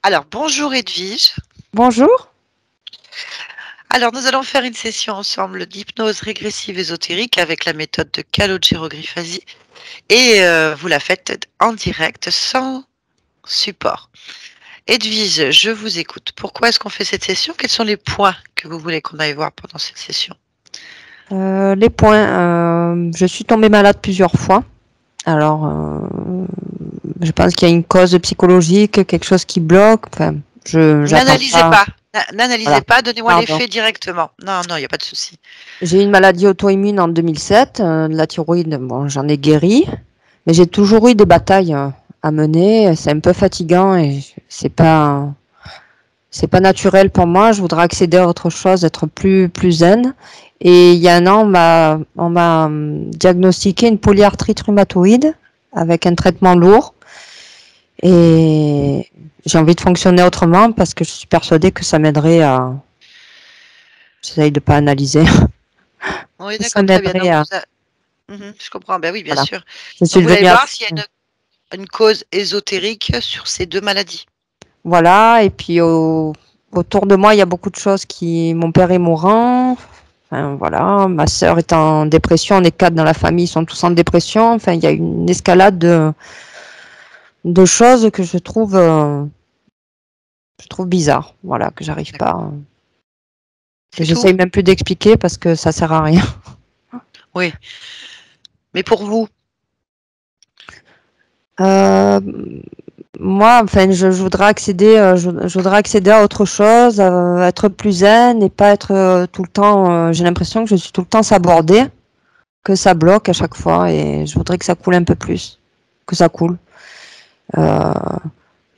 Alors, bonjour Edwige. Bonjour. Alors, nous allons faire une session ensemble d'hypnose régressive ésotérique avec la méthode de Calogero-Grifasi et vous la faites en direct sans support. Edwige, je vous écoute. Pourquoi est-ce qu'on fait cette session? Quels sont les points que vous voulez qu'on aille voir pendant cette session? Les points. Je suis tombée malade plusieurs fois. Alors, je pense qu'il y a une cause psychologique, quelque chose qui bloque. Enfin, j'attends N'analysez pas. pas. N'analysez Voilà. pas, donnez-moi les Pardon. faits directement. Non, non, il n'y a pas de souci. J'ai eu une maladie auto-immune en 2007, la thyroïde. Bon, j'en ai guéri, mais j'ai toujours eu des batailles à mener. C'est un peu fatigant et c'est pas naturel pour moi. Je voudrais accéder à autre chose, être plus zen. Et il y a un an, on m'a diagnostiqué une polyarthrite rhumatoïde avec un traitement lourd. Et j'ai envie de fonctionner autrement parce que je suis persuadée que ça m'aiderait à. J'essaye de pas analyser. Oui, Ça d'accord, très bien. m'aiderait Donc, à. je comprends. Ben oui, bien Voilà. sûr. Je Donc, suis vous voulez devenue. voir s'il y a une cause ésotérique sur ces deux maladies. Voilà. Et puis autour de moi, il y a beaucoup de choses qui. Mon père est mourant. Enfin, voilà, ma sœur est en dépression, on est quatre dans la famille, ils sont tous en dépression. Enfin, il y a une escalade de choses que je trouve bizarre. Voilà, que j'arrive D'accord. pas, que C'est tout? j'essaye même plus d'expliquer parce que ça sert à rien. Oui. Mais pour vous, Euh, Moi, enfin, je voudrais accéder, je voudrais accéder à autre chose, être plus zen et pas être tout le temps. J'ai l'impression que je suis tout le temps sabordée, que ça bloque à chaque fois et je voudrais que ça coule un peu plus, que ça coule. Euh,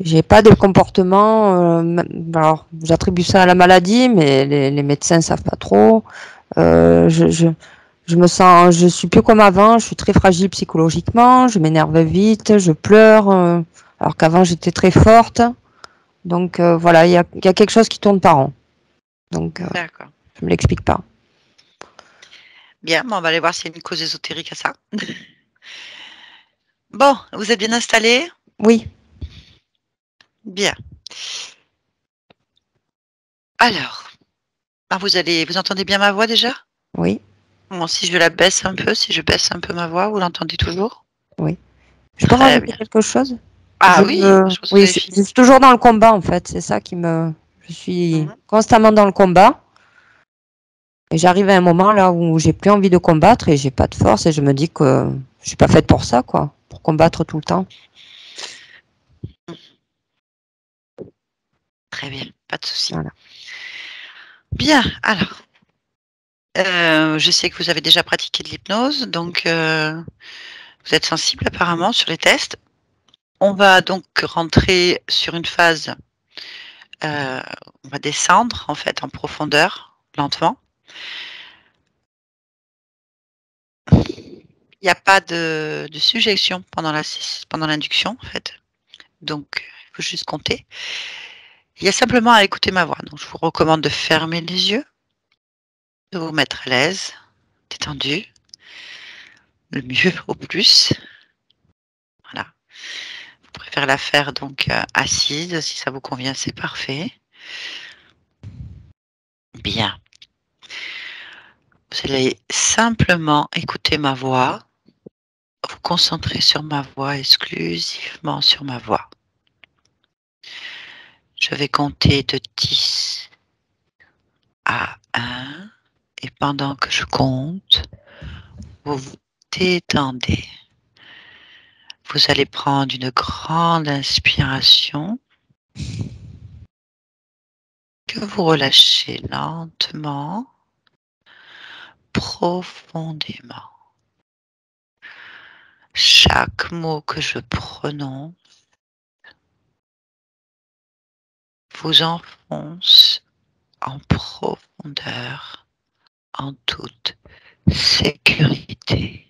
J'ai pas de comportement. Alors, j'attribue ça à la maladie, mais les médecins savent pas trop. Je me sens, je suis plus comme avant. Je suis très fragile psychologiquement. Je m'énerve vite. Je pleure. Alors qu'avant j'étais très forte. Donc voilà, il y a quelque chose qui tourne pas rond. Donc d'accord. je me l'explique pas. Bien, bon, on va aller voir s'il y a une cause ésotérique à ça. Bon, vous êtes bien installé? Oui, Bien. Alors, vous entendez bien ma voix déjà? oui, Bon, si je la baisse un peu, si je baisse un peu ma voix, vous l'entendez toujours? oui. Je peux Très rajouter bien. quelque chose? Ah oui, je pense que vous Oui, avez je fini. suis toujours dans le combat en fait. C'est ça qui me. Je suis Mhm. constamment dans le combat. Et j'arrive à un moment là où j'ai plus envie de combattre et j'ai pas de force et je me dis que je suis pas faite pour ça, quoi, pour combattre tout le temps. Très bien, pas de souci. Voilà. Bien, alors, je sais que vous avez déjà pratiqué de l'hypnose, donc vous êtes sensible apparemment sur les tests. On va donc rentrer sur une phase, euh, on va descendre en fait en profondeur, lentement. Il n'y a pas de suggestion pendant l'induction en fait, donc il faut juste compter. Il y a simplement à écouter ma voix, donc je vous recommande de fermer les yeux, de vous mettre à l'aise, détendu, le mieux au plus. Voilà. Vous préférez la faire donc assise, si ça vous convient, c'est parfait. Bien. Vous allez simplement écouter ma voix, vous concentrer sur ma voix, exclusivement sur ma voix. Je vais compter de 10 à 1 et pendant que je compte, vous vous détendez. Vous allez prendre une grande inspiration que vous relâchez lentement, profondément. Chaque mot que je prononce vous enfonce en profondeur, en toute sécurité.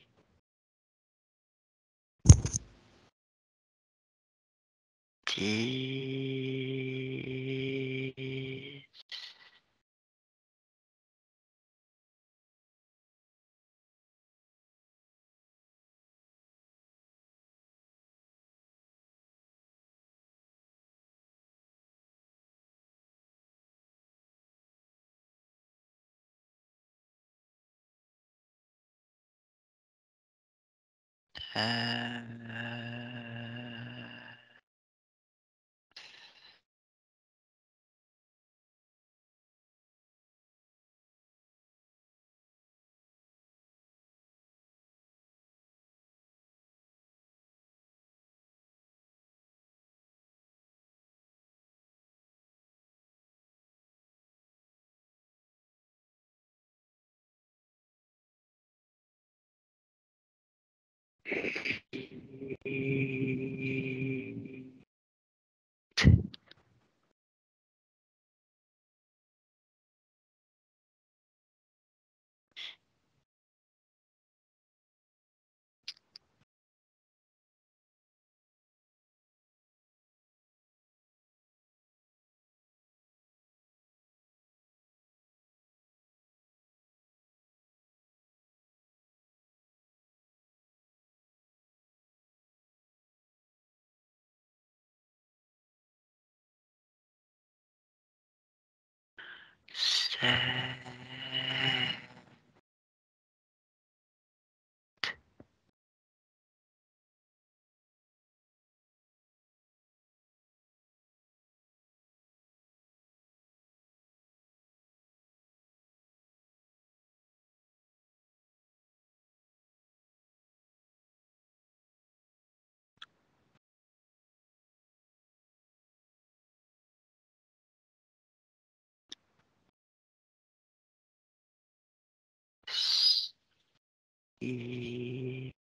Et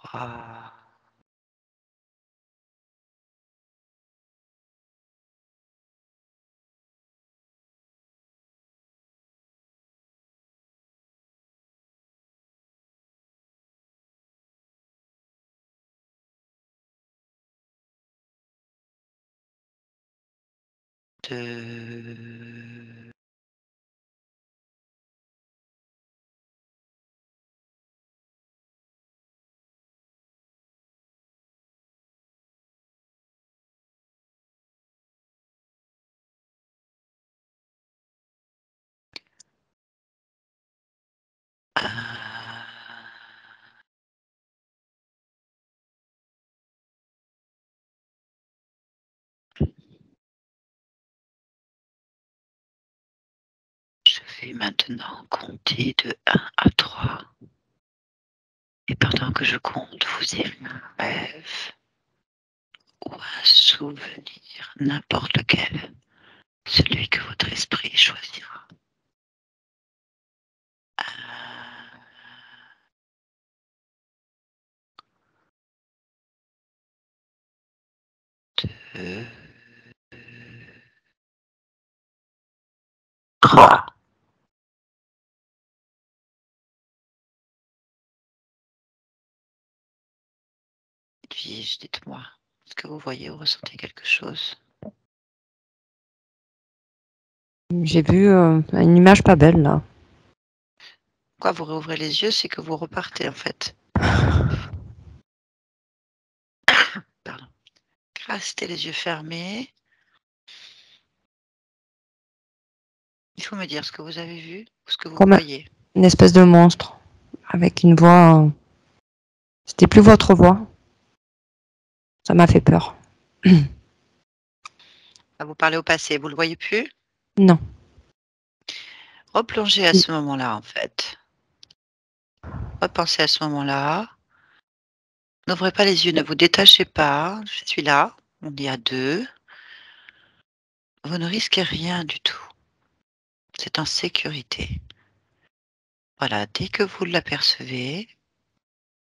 trois. Deux. Je vais maintenant compter de 1 à 3. Et pendant que je compte, vous avez un rêve ou un souvenir, n'importe lequel, celui que votre esprit choisira. 1, 2, 3. Edwige, dites-moi, est-ce que vous voyez ou ressentez quelque chose? J'ai vu une image pas belle là. Quand vous réouvrez les yeux, c'est que vous repartez en fait. Pardon. Restez les yeux fermés. Il faut me dire ce que vous avez vu ou ce que vous Comme voyez. une espèce de monstre avec une voix. C'était plus votre voix. Ça m'a fait peur. Ah, vous parlez au passé, vous le voyez plus? Non. Replongez à ce moment-là, en fait. Repensez à ce moment-là. N'ouvrez pas les yeux, ne vous détachez pas. Je suis là. On est à deux. Vous ne risquez rien du tout. C'est en sécurité. Voilà, dès que vous l'apercevez,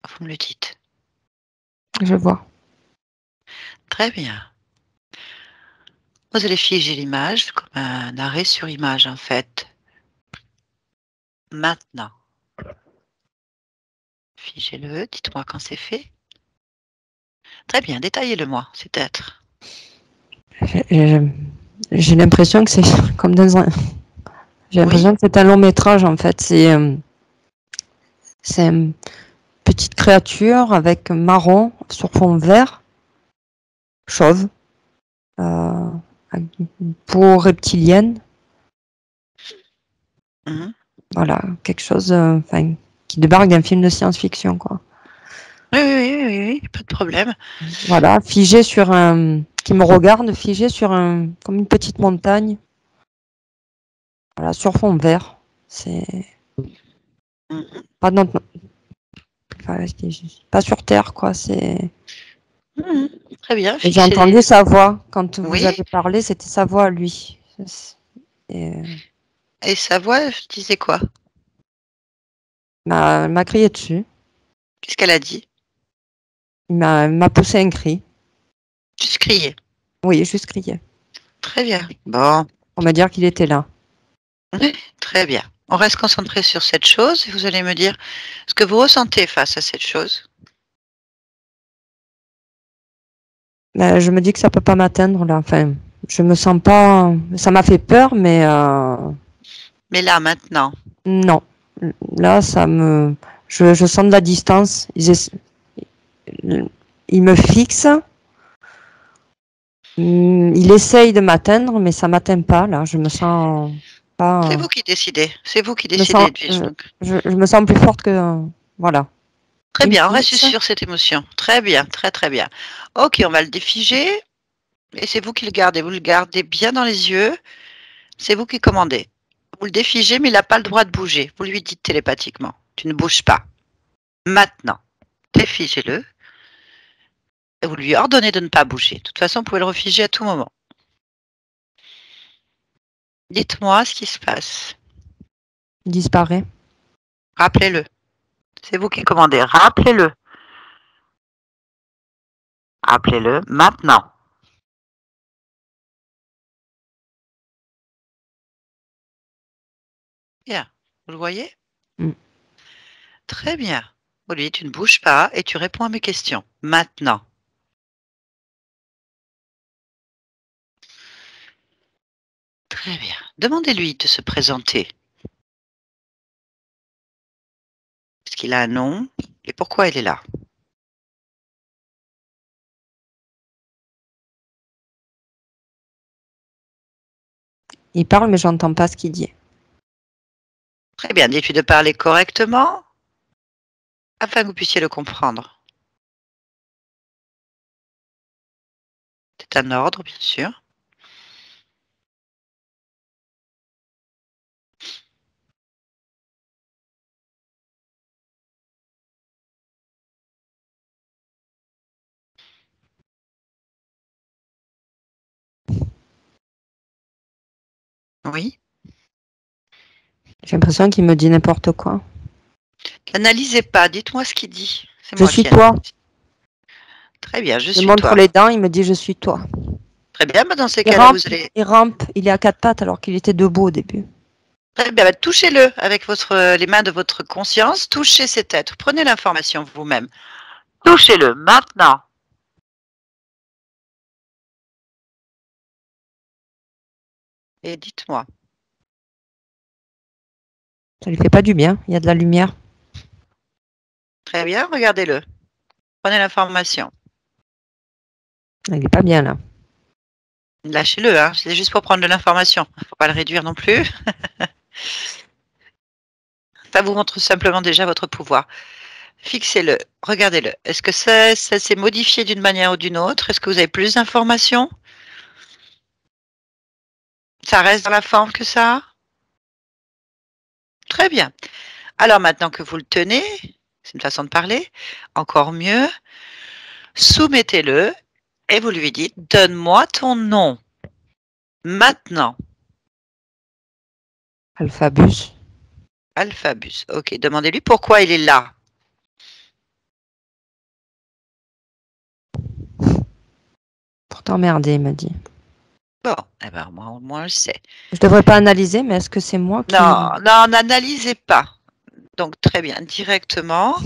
vous me le dites. Je vois. Très bien. Vous allez figer l'image comme un arrêt sur image, en fait. Maintenant. Figez-le, dites-moi quand c'est fait. Très bien, détaillez-le-moi, cet être. J'ai l'impression que c'est comme dans un. J'ai Oui? l'impression que c'est un long métrage en fait. C'est une petite créature avec marron sur fond vert, chauve, avec une peau reptilienne. Mhm. Voilà, quelque chose enfin, qui débarque d'un film de science-fiction, quoi. Oui, oui, oui, oui, oui, pas de problème. Voilà, figé sur un. Qui me regarde, figé sur un. Comme une petite montagne. Voilà, sur fond vert. C'est Mhm. pas, dans... enfin, pas sur Terre, quoi. C'est. Mhm. Très bien, Et j'ai fixez entendu les... sa voix. Quand vous Oui, avez parlé, c'était sa voix à lui. Et, et sa voix disait quoi? m'a crié dessus. Qu'est-ce qu'elle a dit? M'a poussé un cri. Juste crier. Oui, juste crié. Très bien. Bon, Pour me dire qu'il était là. oui, très bien. On reste concentré sur cette chose et vous allez me dire ce que vous ressentez face à cette chose. Je me dis que ça peut pas m'atteindre là. Enfin, je me sens pas. Ça m'a fait peur, mais Mais là, maintenant, non. Là, ça me. Je sens de la distance. Ils me fixent. Il essaye de m'atteindre, mais ça m'atteint pas. Là, je me sens c'est pas. vous qui décidez. C'est vous qui Je me sens. décidez, dis-je donc. Je me sens plus forte que. Voilà. Très Il me bien, on reste fixe. sur cette émotion. Très bien, très très bien. Ok, on va le défiger et c'est vous qui le gardez. Vous le gardez bien dans les yeux. C'est vous qui commandez. Vous le défigez, mais il n'a pas le droit de bouger. Vous lui dites télépathiquement, tu ne bouges pas. Maintenant, défigez-le et vous lui ordonnez de ne pas bouger. De toute façon, vous pouvez le refiger à tout moment. Dites-moi ce qui se passe. Il disparaît. Rappelez-le. C'est vous qui commandez. Rappelez-le. Rappelez-le maintenant. Bien. Vous le voyez? Mm. Très bien. Vous lui dites, tu ne bouges pas et tu réponds à mes questions. Maintenant. Très bien. Demandez-lui de se présenter. Est-ce qu'il a un nom et pourquoi il est là? Il parle, mais j'entends pas ce qu'il dit. Très bien. Dites-lui de parler correctement afin que vous puissiez le comprendre. C'est un ordre, bien sûr. Oui. J'ai l'impression qu'il me dit n'importe quoi. N'analysez pas. Dites-moi ce qu'il dit. C'est Je moi suis qui toi. analyse. Très bien. Je Je suis montre toi. les dents, il me dit je suis toi. Très bien. Dans ces Il cas-là, rampe, vous allez. il rampe, il est à quatre pattes alors qu'il était debout au début. Très bien. Touchez-le avec les mains de votre conscience. Touchez cet être. Prenez l'information vous-même. Touchez-le maintenant. Et dites-moi. Ça lui fait pas du bien, il y a de la lumière. Très bien. Regardez-le. Prenez l'information. Il est pas bien là. Lâchez-le, hein, c'est juste pour prendre de l'information. Il ne faut pas le réduire non plus. Ça vous montre simplement déjà votre pouvoir. Fixez-le, regardez-le. Est-ce que ça s'est modifié d'une manière ou d'une autre? Est-ce que vous avez plus d'informations? Ça reste dans la forme que ça? Très bien. Alors maintenant que vous le tenez, c'est une façon de parler, encore mieux, soumettez-le et vous lui dites: «Donne-moi ton nom, maintenant». Alphabus. Alphabus, OK. Demandez-lui pourquoi il est là. Pour t'emmerder, il m'a dit. Bon, eh ben, au moins on le sait. Je devrais pas analyser, mais est-ce que c'est moi qui... Non, non, n'analysez pas. Donc très bien, directement.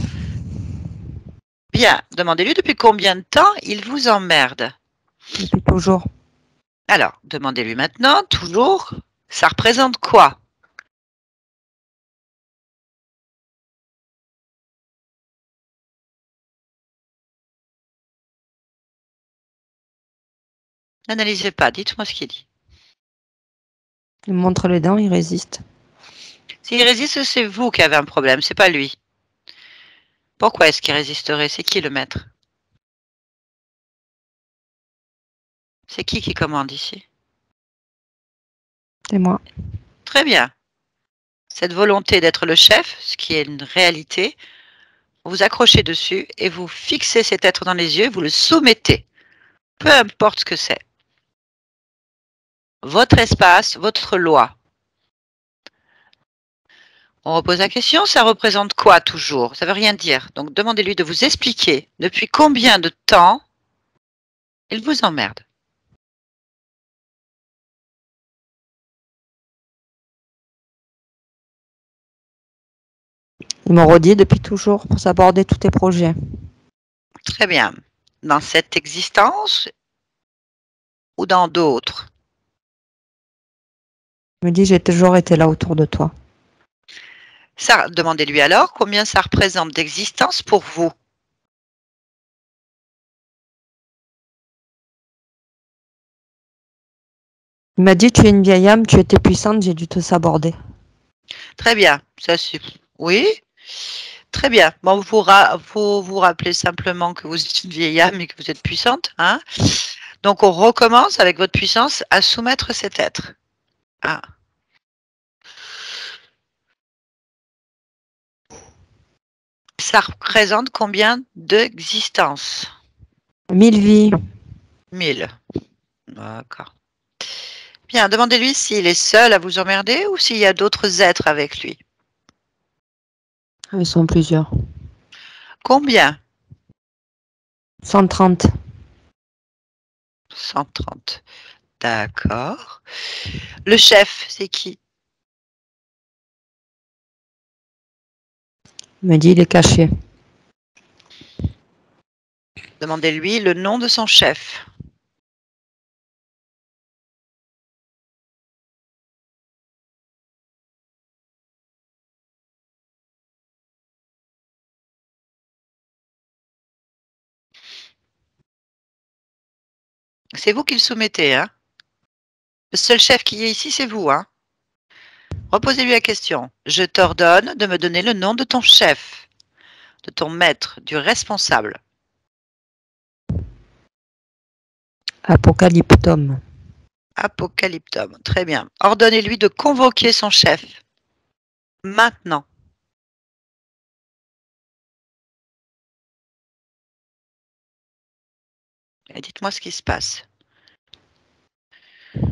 Bien, demandez-lui depuis combien de temps il vous emmerde. Depuis toujours. Alors, demandez-lui maintenant, toujours, ça représente quoi? N'analysez pas, dites-moi ce qu'il dit. Il me montre les dents, il résiste. S'il résiste, c'est vous qui avez un problème, c'est pas lui. Pourquoi est-ce qu'il résisterait? C'est qui le maître? C'est qui commande ici? C'est moi. Très bien. Cette volonté d'être le chef, ce qui est une réalité, vous vous accrochez dessus et vous fixez cet être dans les yeux, vous le soumettez, peu importe ce que c'est. Votre espace, votre loi. On repose la question, ça représente quoi toujours? Ça veut rien dire. Donc demandez-lui de vous expliquer depuis combien de temps il vous emmerde. Il me redit depuis toujours pour s'aborder tous tes projets. Très bien. Dans cette existence ou dans d'autres? Il me dit j'ai toujours été là autour de toi. Ça, demandez-lui alors combien ça représente d'existence pour vous. Il m'a dit tu es une vieille âme, tu étais puissante, j'ai dû te saborder. Très bien. Ça, oui. Très bien. Bon, vous vous rappelez simplement que vous êtes une vieille âme et que vous êtes puissante, hein? Donc on recommence avec votre puissance à soumettre cet être. Ah. Ça représente combien d'existences? 1000 vies. 1000. D'accord. Bien, demandez-lui s'il est seul à vous emmerder ou s'il y a d'autres êtres avec lui. Ils sont plusieurs. Combien? 130. 130. D'accord. Le chef, c'est qui? Il me dit il est caché. Demandez-lui le nom de son chef. C'est vous qui le soumettez, hein? Le seul chef qui est ici, c'est vous, hein? Reposez-lui la question. Je t'ordonne de me donner le nom de ton chef, de ton maître, du responsable. Apocalyptum. Apocalyptum. Très bien. Ordonnez-lui de convoquer son chef. Maintenant. Et dites-moi ce qui se passe. Il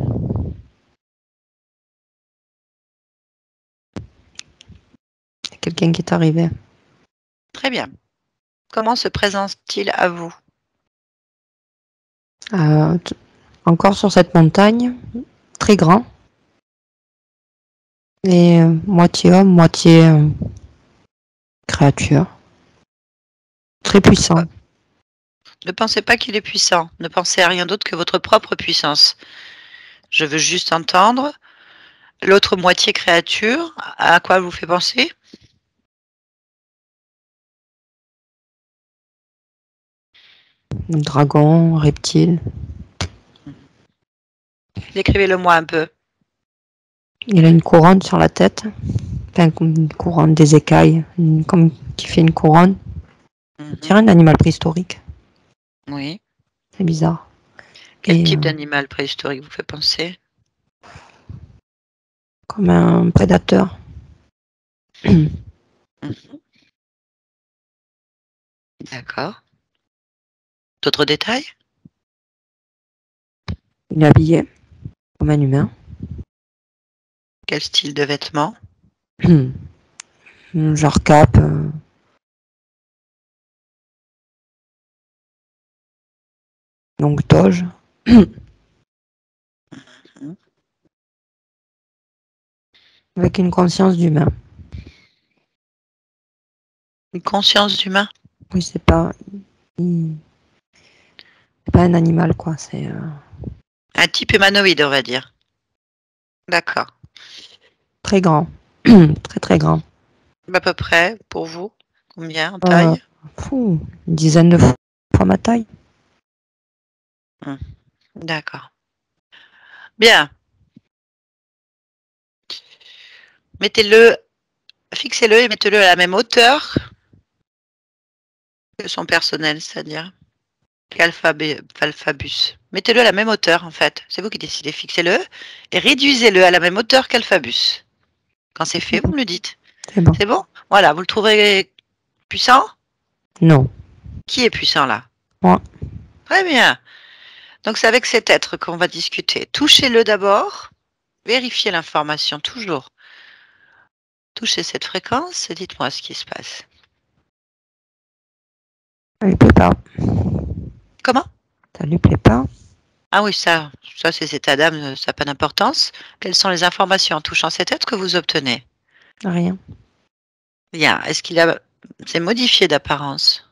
y a quelqu'un qui est arrivé. Très bien. Comment se présente-t-il à vous? Euh, Encore sur cette montagne, très grand. Et moitié homme, moitié créature. Très puissant. Ne pensez pas qu'il est puissant. Ne pensez à rien d'autre que votre propre puissance. Je veux juste entendre. L'autre moitié créature, à quoi elle vous fait penser? Dragon, reptile. Décrivez-le-moi un peu. Il a une couronne sur la tête. Enfin, comme une couronne, des écailles, comme qui fait une couronne. C'est un animal préhistorique. Oui. C'est bizarre. Quel Et type d'animal préhistorique vous fait penser? comme un prédateur. D'accord. D'autres détails? Il est habillé comme un humain. Quel style de vêtements? Genre cape, longue toge. Avec une conscience d'humain. Une conscience d'humain? Oui, c'est pas un animal, quoi. C'est Un type humanoïde, on va dire. D'accord. très grand. Très, très grand. À peu près, pour vous, combien en Euh, taille? une dizaine de fois ma taille. D'accord. Bien. Mettez-le, fixez-le et mettez-le à la même hauteur que son personnel, c'est-à-dire qu'Alphabus. Mettez-le à la même hauteur, en fait. C'est vous qui décidez. Fixez-le et réduisez-le à la même hauteur qu'Alphabus. Quand c'est fait, vous me le dites. C'est bon. C'est bon? Voilà, vous le trouvez puissant? Non. Qui est puissant là? Moi. Très bien. Donc c'est avec cet être qu'on va discuter. Touchez-le d'abord. Vérifiez l'information toujours. Touchez cette fréquence et dites-moi ce qui se passe. Ça lui plaît pas. Comment? Ça lui plaît pas. Ah oui, ça c'est cet Adam, ça n'a pas d'importance. Quelles sont les informations en touchant cet être que vous obtenez? Rien. Bien. Est-ce qu'il s'est modifié d'apparence?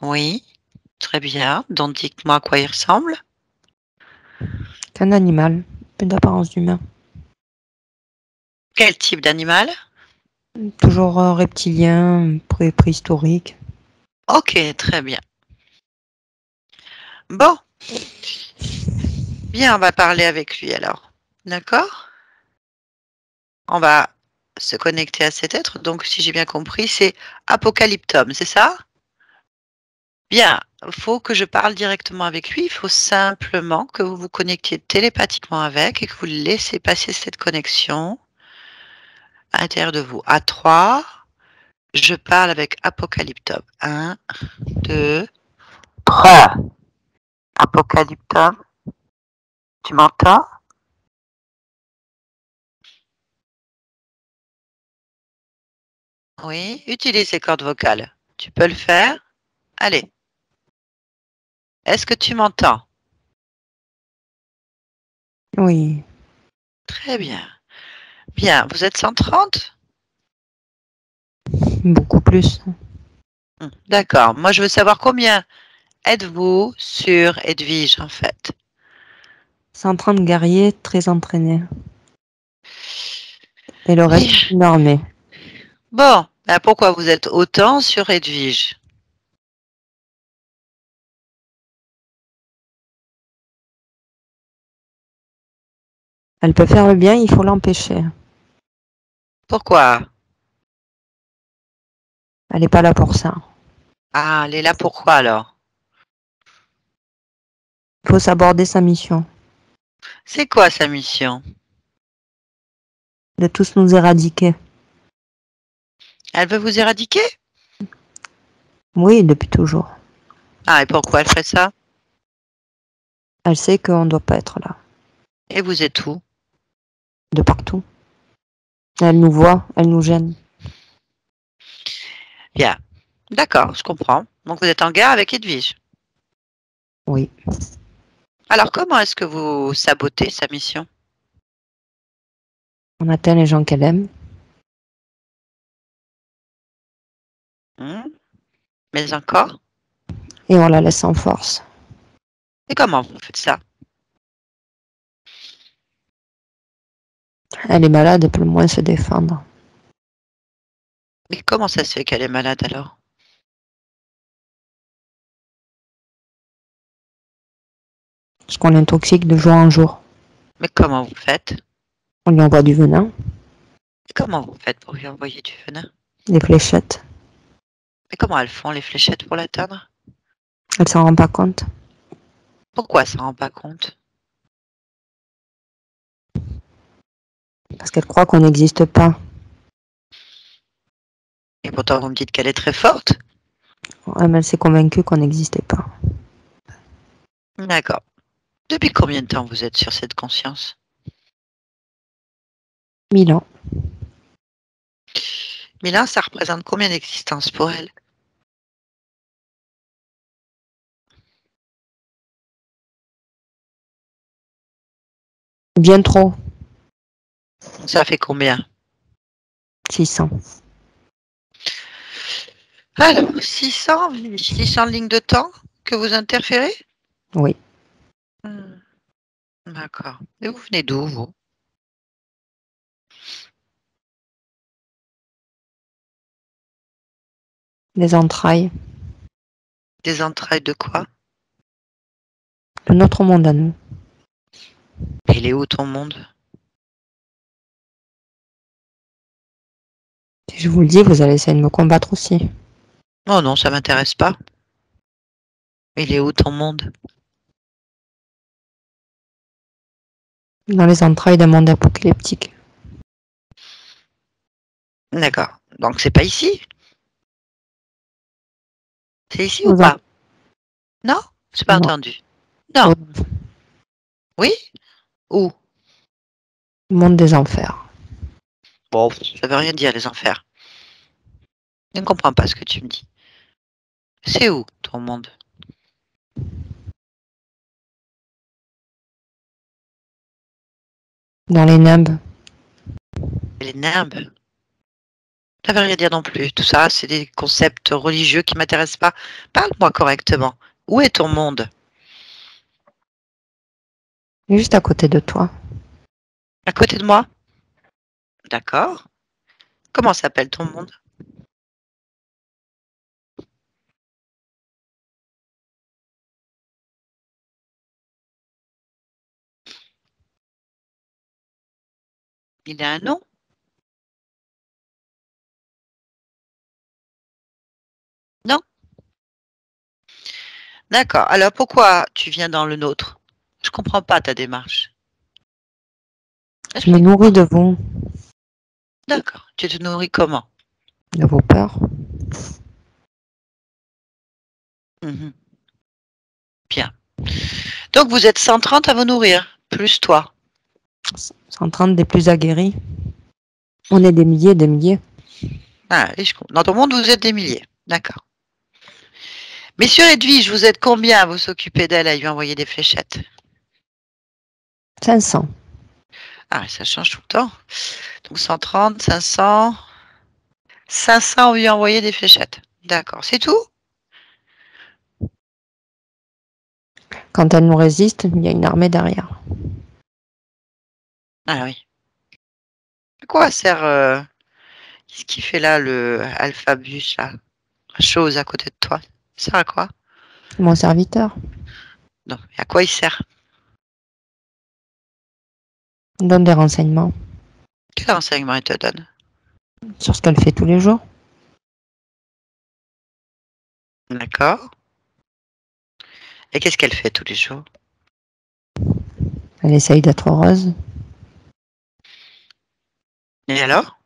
Oui. Très bien. Donc dites-moi à quoi il ressemble. Qu'un animal. Peu d'apparence d'humain. Quel type d'animal? Toujours reptilien, préhistorique. Ok, très bien. Bon, bien, on va parler avec lui alors. D'accord? On va se connecter à cet être. Donc, si j'ai bien compris, c'est Apocalyptum, c'est ça? Bien, il faut que je parle directement avec lui. Il faut simplement que vous vous connectiez télépathiquement avec et que vous laissez passer cette connexion à l'intérieur de vous. À 3, je parle avec Apocalyptum. 1, 2, 3. Apocalyptum, tu m'entends? Oui, utilise les cordes vocales. Tu peux le faire? Allez. Est-ce que tu m'entends? Oui. Très bien. Bien, vous êtes 130? Beaucoup plus. D'accord. Moi, je veux savoir combien êtes-vous sur Edwige, en fait? 130 guerriers très entraînés. Et le Bien. reste, une armée. Bon, ben pourquoi vous êtes autant sur Edwige? Elle peut faire le bien, il faut l'empêcher. Pourquoi? Elle n'est pas là pour ça. Ah, elle est là pourquoi alors? Il faut s'aborder sa mission. C'est quoi sa mission? De tous nous éradiquer. Elle veut vous éradiquer? Oui, depuis toujours. Ah, et pourquoi elle ferait ça? Elle sait qu'on ne doit pas être là. Et vous êtes où? De partout. Elle nous voit, elle nous gêne. Bien. D'accord, je comprends. Donc vous êtes en guerre avec Edwige. Oui. Alors comment est-ce que vous sabotez sa mission? On atteint les gens qu'elle aime. Mais encore? Et on la laisse en force. Et comment vous faites ça? Elle est malade, elle peut le moins se défendre. Mais comment ça se fait qu'elle est malade alors? Parce qu'on l'intoxique de jour en jour. Mais comment vous faites? On lui envoie du venin, Et comment vous faites pour lui envoyer du venin? des fléchettes. Mais comment elles font les fléchettes pour l'atteindre? Elle s'en rend pas compte. Pourquoi ça ne rend pas compte? Parce qu'elle croit qu'on n'existe pas. Et pourtant vous me dites qu'elle est très forte. Elle s'est convaincue qu'on n'existait pas. D'accord. Depuis combien de temps vous êtes sur cette conscience? 1000 ans. 1000 ans, ça représente combien d'existences pour elle? Bien trop. Ça fait combien? 600. Alors, 600 lignes de temps que vous interférez? Oui. D'accord. Et vous venez d'où, vous? Des entrailles. Des entrailles de quoi? De notre monde à nous. Et il est où ton monde? Si je vous le dis, vous allez essayer de me combattre aussi. Oh non, ça m'intéresse pas. Il est où ton monde? Dans les entrailles d'un monde apocalyptique. D'accord. Donc c'est pas ici? C'est ici ou Aux en- pas? Non? J'ai pas Non. entendu. Non. Au Oui? Où? monde des enfers. Bon, ça veut rien dire, les enfers. Je ne comprends pas ce que tu me dis. C'est où ton monde? Dans les nimbes. Les nimbes? Ça veut rien dire non plus. Tout ça, c'est des concepts religieux qui m'intéressent pas. Parle-moi correctement. Où est ton monde? Juste à côté de toi. À côté de moi? D'accord. Comment s'appelle ton monde? Il a un nom? Non? D'accord. Alors pourquoi tu viens dans le nôtre? Je comprends pas ta démarche. Je me nourris de vous, D'accord. Tu te nourris comment? de vos peurs. Mhm. Bien. Donc vous êtes 130 à vous nourrir, plus toi. 130 des plus aguerris. On est des milliers et des milliers. Ah, et dans ton monde, vous êtes des milliers. D'accord. Messieurs Edwige, vous êtes combien à vous occuper d'elle, à lui envoyer des fléchettes? 500. Ah, ça change tout le temps. Donc 130, 500. 500, on lui a envoyé des fléchettes. D'accord. C'est tout? Quand elle nous résiste, il y a une armée derrière. Ah oui. À quoi sert ce qui fait là, le Alphabus, là? La chose à côté de toi. Ça sert à quoi? Mon serviteur. Non. Et à quoi il sert? Il donne des renseignements Quel renseignement il te donne? sur ce qu'elle fait tous les jours. D'accord. Et qu'est-ce qu'elle fait tous les jours? Elle essaye d'être heureuse. Et alors?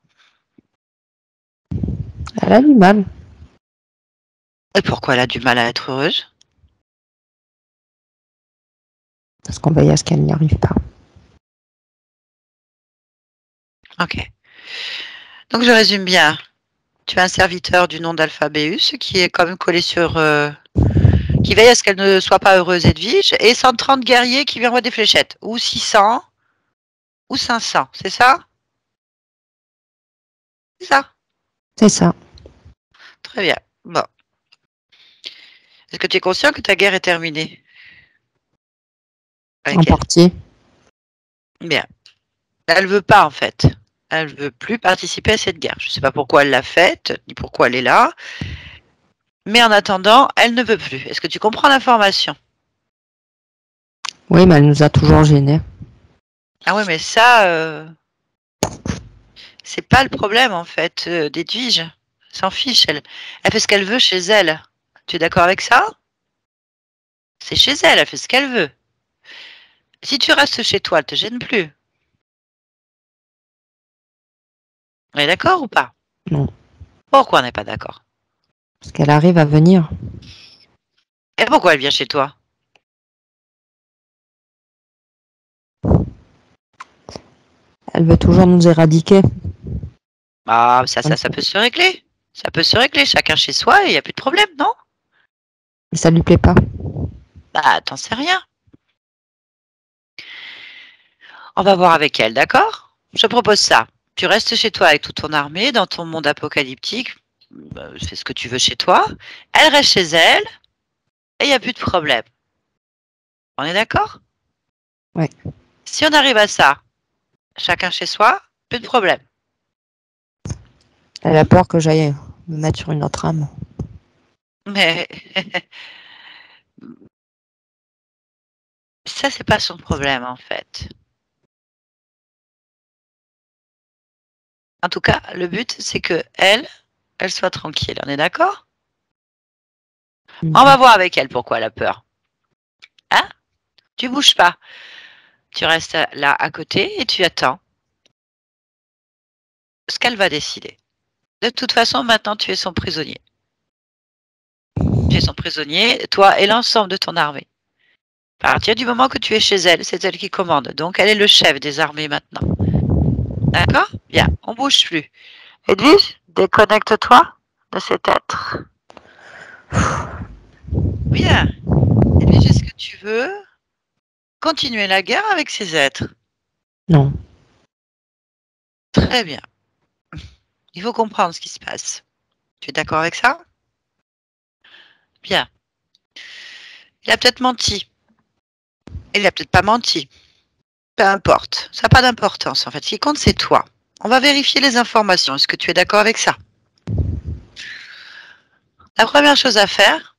Elle a du mal. Et pourquoi elle a du mal à être heureuse? Parce qu'on veille à ce qu'elle n'y arrive pas. Ok. Donc je résume bien. Tu as un serviteur du nom d'Alphabéus qui est quand même collé sur... qui veille à ce qu'elle ne soit pas heureuse, Edwige, et 130 guerriers qui lui envoient des fléchettes. Ou 600, ou 500. C'est ça? C'est ça. C'est ça. Très bien. Bon. Est-ce que tu es conscient que ta guerre est terminée? En Avec elle? partie. Bien. Elle veut pas, en fait. Elle veut plus participer à cette guerre. Je ne sais pas pourquoi elle l'a faite, ni pourquoi elle est là. Mais en attendant, elle ne veut plus. Est-ce que tu comprends l'information? Oui, mais elle nous a toujours gênés. Ah ouais, mais ça, c'est pas le problème en fait, d'Edwige. Elle s'en fiche, elle fait ce qu'elle veut chez elle. Tu es d'accord avec ça? C'est chez elle, elle fait ce qu'elle veut. Si tu restes chez toi, elle te gêne plus. On est d'accord ou pas? Non, Pourquoi on n'est pas d'accord? parce qu'elle arrive à venir. Et pourquoi elle vient chez toi? Elle veut toujours nous éradiquer. Ah, ça peut se régler. Ça peut se régler, chacun chez soi et il n'y a plus de problème, non? Et ça lui plaît pas. Bah, t'en sais rien. On va voir avec elle, d'accord? Je propose ça. Tu restes chez toi avec toute ton armée, dans ton monde apocalyptique. Fais ce que tu veux chez toi. Elle reste chez elle et il n'y a plus de problème. On est d'accord? Ouais. Si on arrive à ça, chacun chez soi, plus de problème. Elle a peur que j'aille me mettre sur une autre âme. Mais ça, c'est pas son problème en fait. En tout cas, le but, c'est que elle soit tranquille. On est d'accord? On va voir avec elle pourquoi elle a peur. Hein? Tu bouges pas. Tu restes là à côté et tu attends ce qu'elle va décider. De toute façon, maintenant, tu es son prisonnier. Tu es son prisonnier, toi et l'ensemble de ton armée. À partir du moment que tu es chez elle, c'est elle qui commande. Donc, elle est le chef des armées maintenant. D'accord? Bien, on bouge plus. Edwige, déconnecte-toi de cet être. Bien. Edwige, est-ce que tu veux continuer la guerre avec ces êtres? Non. Très bien. Il faut comprendre ce qui se passe. Tu es d'accord avec ça? Bien. Il a peut-être menti. Il a peut-être pas menti. Peu importe. Ça n'a pas d'importance en fait. Ce qui compte, c'est toi. On va vérifier les informations. Est-ce que tu es d'accord avec ça? La première chose à faire,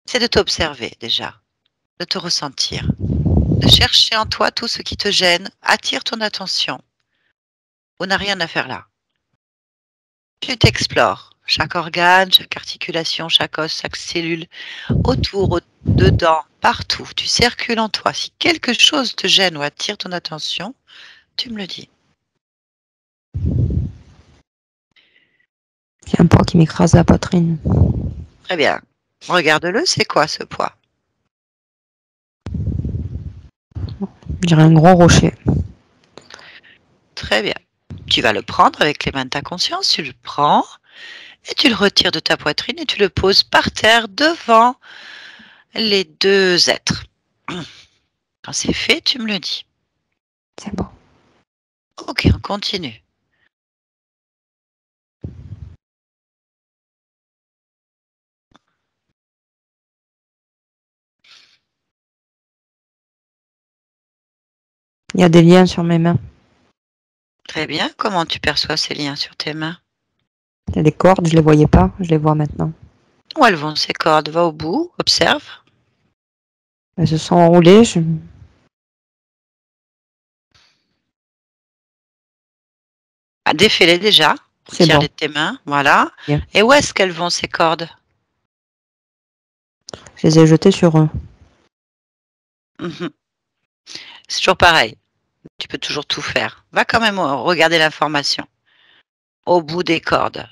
c'est de t'observer déjà, de te ressentir, de chercher en toi tout ce qui te gêne, attire ton attention. On n'a rien à faire là. Tu t'explores. Chaque organe, chaque articulation, chaque os, chaque cellule, autour, dedans, partout. Tu circules en toi. Si quelque chose te gêne ou attire ton attention, tu me le dis. Il y a un poids qui m'écrase la poitrine. Très bien. Regarde-le, c'est quoi ce poids? Je dirais un gros rocher. Très bien. Tu vas le prendre avec les mains de ta conscience, tu le prends et tu le retires de ta poitrine et tu le poses par terre devant les deux êtres. Quand c'est fait, tu me le dis. C'est bon. Ok, on continue. Il y a des liens sur mes mains. Très bien. Comment tu perçois ces liens sur tes mains? Il y a des cordes, je les voyais pas, je les vois maintenant. Où elles vont ces cordes? Va au bout, observe. Elles se sont enroulées. Ah, défais-les déjà. C'est bon. Retire-les de tes mains. Voilà. Bien. Et où est-ce qu'elles vont ces cordes? Je les ai jetées sur eux. Mhm. C'est toujours pareil. Tu peux toujours tout faire. Va quand même regarder l'information. Au bout des cordes.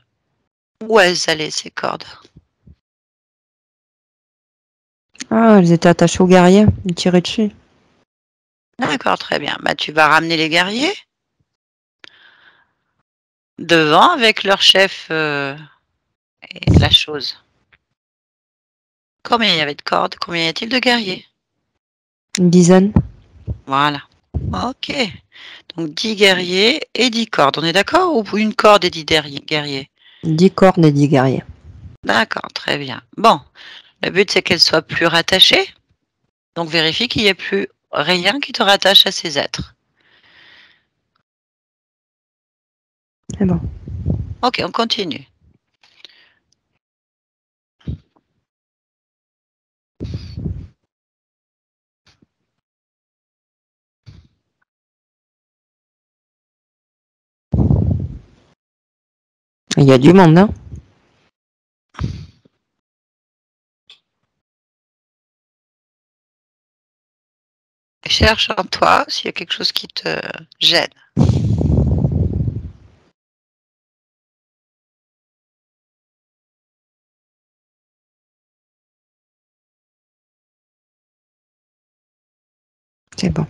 Où elles allaient ces cordes? Ah, elles étaient attachées aux guerriers. Ils tiraient dessus. D'accord, très bien. Bah, tu vas ramener les guerriers devant avec leur chef et la chose. Combien il y avait de cordes? Combien y a-t-il de guerriers? Une dizaine. Voilà. Ok. Donc 10 guerriers et 10 cordes. On est d'accord? Ou une corde et 10 guerriers? 10 cordes et 10 guerriers. D'accord, très bien. Bon, le but c'est qu'elles soient plus rattachées. Donc vérifie qu'il n'y ait plus rien qui te rattache à ces êtres. C'est bon. Ok, on continue. Il y a du monde, hein. Cherche en toi s'il y a quelque chose qui te gêne. C'est bon.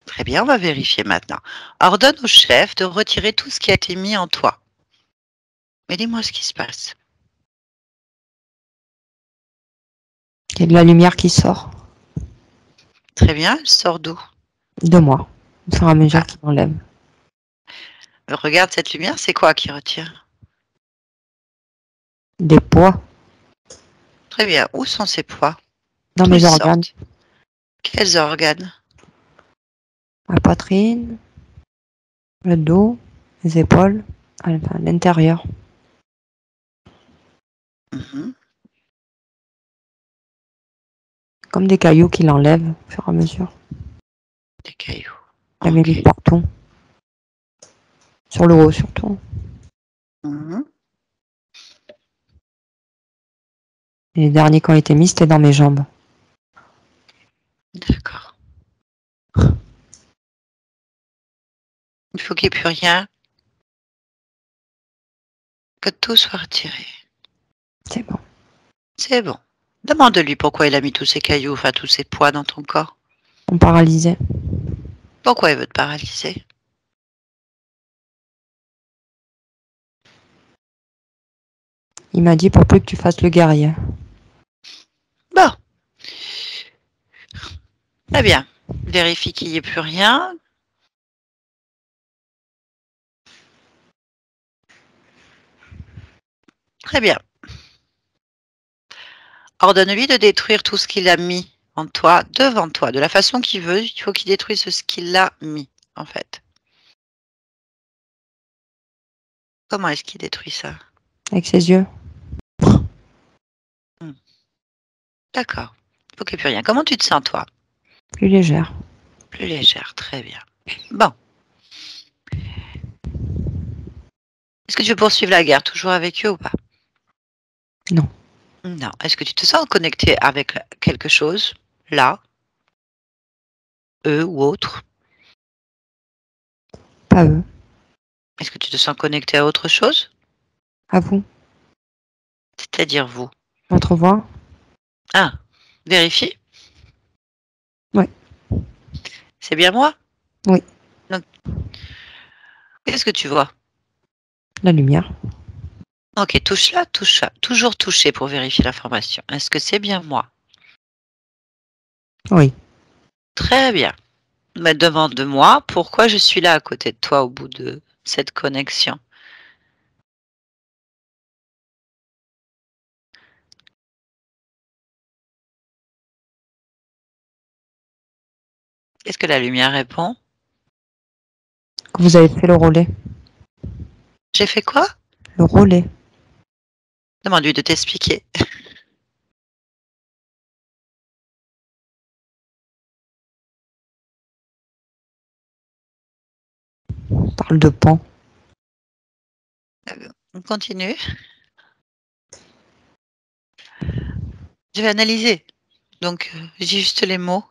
Très bien, on va vérifier maintenant. Ordonne au chef de retirer tout ce qui a été mis en toi. Mais dis-moi ce qui se passe. Il y a de la lumière qui sort Très bien, elle sort d'où? de moi, au fur et à mesure Ah, qu'il m'enlève. regarde cette lumière, c'est quoi qui retire? Des poids Très bien, où sont ces poids? dans D'où ils mes organes. sortent? Quels organes? La poitrine, le dos, les épaules, à l'intérieur. Mhm, Comme des cailloux qui l'enlèvent au fur et à mesure. des cailloux. Il y avait mis Ok. partout. Sur le haut surtout. Mhm, Et les derniers qui ont été mis, c'était dans mes jambes. d'accord. Il faut qu'il n'y ait plus rien, que tout soit retiré. C'est bon. C'est bon. Demande-lui pourquoi il a mis tous ces cailloux, enfin tous ces poids dans ton corps. On paralysait. Pourquoi il veut te paralyser? Il m'a dit pour plus que tu fasses le guerrier. Bon, très bien. Vérifie qu'il n'y ait plus rien. Très bien. Ordonne-lui de détruire tout ce qu'il a mis en toi, devant toi, de la façon qu'il veut. Il faut qu'il détruise ce qu'il a mis, en fait. Comment est-ce qu'il détruit ça? Avec ses yeux. Hmm, d'accord. Il faut qu'il n'y ait plus rien. Comment tu te sens, toi? Plus légère. Plus légère. Très bien. Bon. Est-ce que tu veux poursuivre la guerre toujours avec eux ou pas? Non. Non. Est-ce que tu te sens connecté avec quelque chose, là, eux ou autre? Pas eux. Est-ce que tu te sens connecté à autre chose? À vous. C'est-à-dire vous? Votre voix. Ah, vérifie. Oui. C'est bien moi? Oui. Donc, qu'est-ce que tu vois? La lumière. Ok, touche là, touche là. Toujours toucher pour vérifier l'information. Est-ce que c'est bien moi? Oui. Très bien. Mais demande-moi pourquoi je suis là à côté de toi au bout de cette connexion. Qu'est-ce que la lumière répond? Que vous avez fait le relais. J'ai fait quoi? Le relais. Demande-lui de t'expliquer. On parle de pan. On continue. Je vais analyser. Donc, j'ai juste les mots.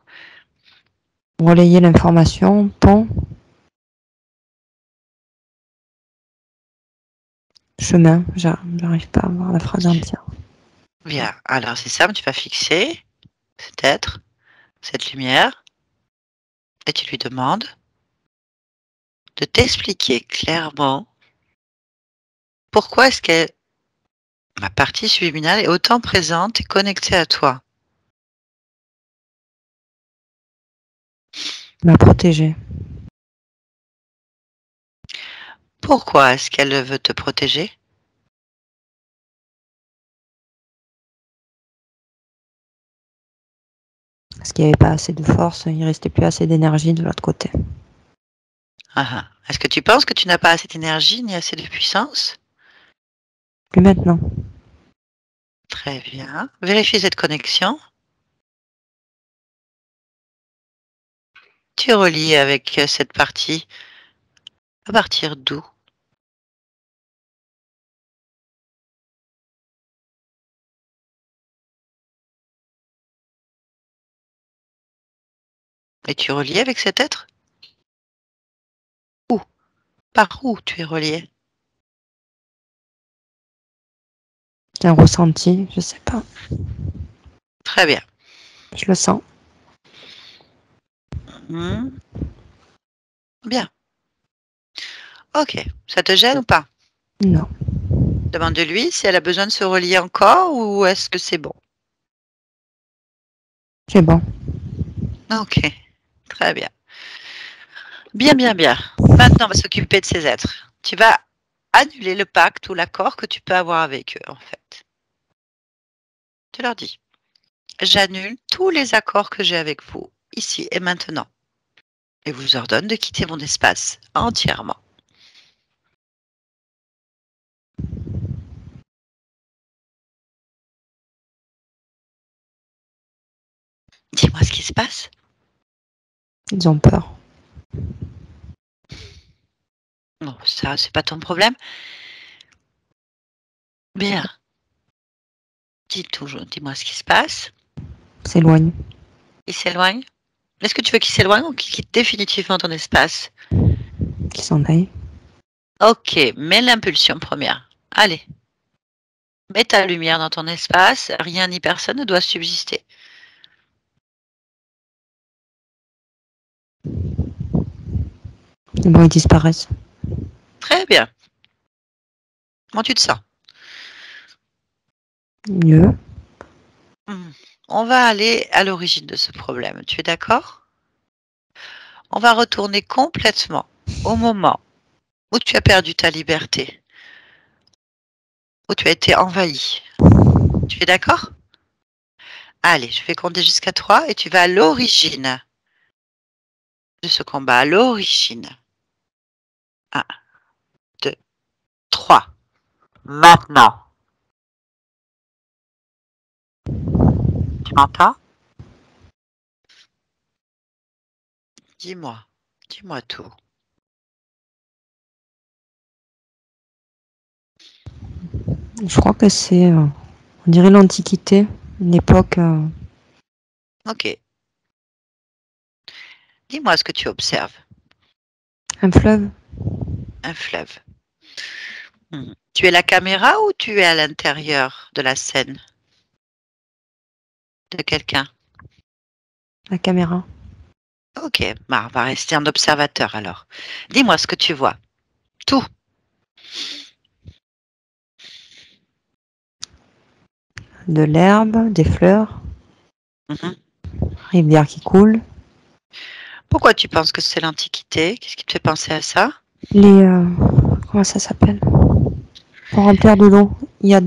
Relayer l'information. Pont. Chemin. J'arrive pas à voir la phrase entière. Bien. Alors, c'est simple, tu vas fixer cet être, cette lumière, et tu lui demandes de t'expliquer clairement pourquoi est-ce que ma partie subliminale est autant présente et connectée à toi. M'a protégé. Pourquoi est-ce qu'elle veut te protéger? Parce qu'il n'y avait pas assez de force. Il restait plus assez d'énergie de l'autre côté. Ah ah. Est-ce que tu penses que tu n'as pas assez d'énergie ni assez de puissance? Plus maintenant. Très bien. Vérifie cette connexion. Tu relis avec cette partie. À partir d'où? Es-tu relié avec cet être? Où? Par où tu es relié? Un ressenti, je sais pas. Très bien. Je le sens. Bien. Ok. Ça te gêne ou pas? Non, Demande-lui si elle a besoin de se relier encore ou est-ce que c'est bon? c'est bon. Ok. Très bien. Bien, bien, bien. Maintenant, on va s'occuper de ces êtres. Tu vas annuler le pacte ou l'accord que tu peux avoir avec eux, en fait. Tu leur dis, j'annule tous les accords que j'ai avec vous, ici et maintenant, et vous ordonne de quitter mon espace entièrement. Dis-moi ce qui se passe. Ils ont peur. Non, ça, c'est pas ton problème. Bien. Dis-moi ce qui se passe. S'éloigne. Il s'éloigne. Est-ce que tu veux qu'il s'éloigne ou qu'il quitte définitivement ton espace? Qu'ils s'en aillent. Ok, mets l'impulsion première. Allez, mets ta lumière dans ton espace. Rien ni personne ne doit subsister. Et bon, ils disparaissent. Très bien. Comment tu te sens? Mieux. On va aller à l'origine de ce problème. Tu es d'accord? On va retourner complètement au moment où tu as perdu ta liberté, où tu as été envahi. Tu es d'accord? Allez, je vais compter jusqu'à 3 et tu vas à l'origine de ce combat, à l'origine. 1, 2, 3. Maintenant. Tu m'entends? Dis-moi. Dis-moi tout. Je crois que c'est, on dirait l'Antiquité, une époque, Ok. Dis-moi ce que tu observes. un fleuve. Un fleuve. Tu es la caméra ou tu es à l'intérieur de la scène de quelqu'un? La caméra. Ok, bah, on va rester en observateur alors. Dis-moi ce que tu vois. Tout. De l'herbe, des fleurs, Mhm. rivière qui coule. Pourquoi tu penses que c'est l'Antiquité? Qu'est-ce qui te fait penser à ça? Les, comment ça s'appelle? Pour remplir de l'eau. Il y a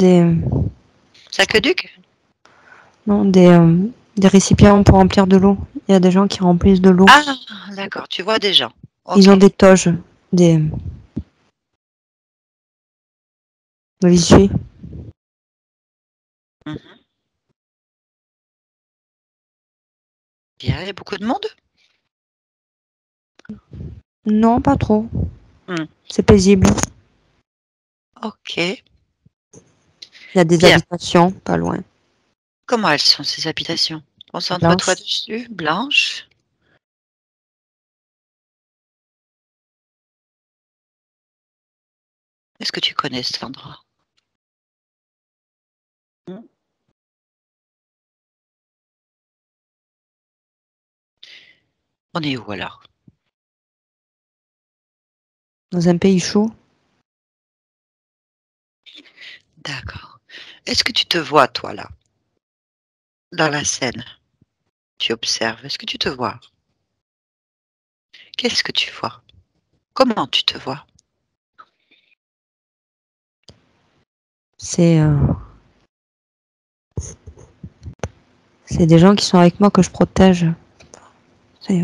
Aqueduc? non, des récipients pour remplir de l'eau. Il y a des gens qui remplissent de l'eau. Ah, d'accord, tu vois des gens. Ils Ok. ont des toges, des essuies. Mhm. Bien, il y a beaucoup de monde? Non, pas trop. Hmm. C'est paisible. Ok. Il y a des Bien. habitations pas loin. Comment elles sont ces habitations? Concentre-toi Blanches. dessus. Blanches. Est-ce que tu connais cet endroit? Hmm. On est où alors? Dans un pays chaud. D'accord. Est-ce que tu te vois, toi, là, dans la scène? Tu observes. Est-ce que tu te vois? Qu'est-ce que tu vois? Comment tu te vois? C'est c'est des gens qui sont avec moi que je protège. C'est,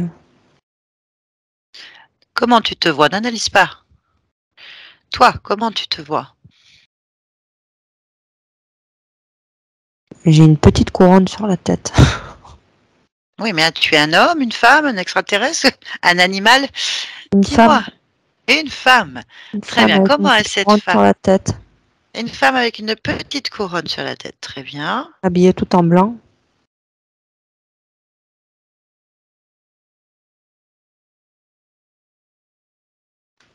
Comment tu te vois? N'analyse pas. Toi, comment tu te vois? j'ai une petite couronne sur la tête. Oui, mais tu es un homme, une femme, un extraterrestre, un animal? Une Dis-moi. femme, Une femme. une Très femme bien. avec une Comment est petite cette couronne sur femme? la tête, Une femme avec une petite couronne sur la tête. Très bien. habillée tout en blanc.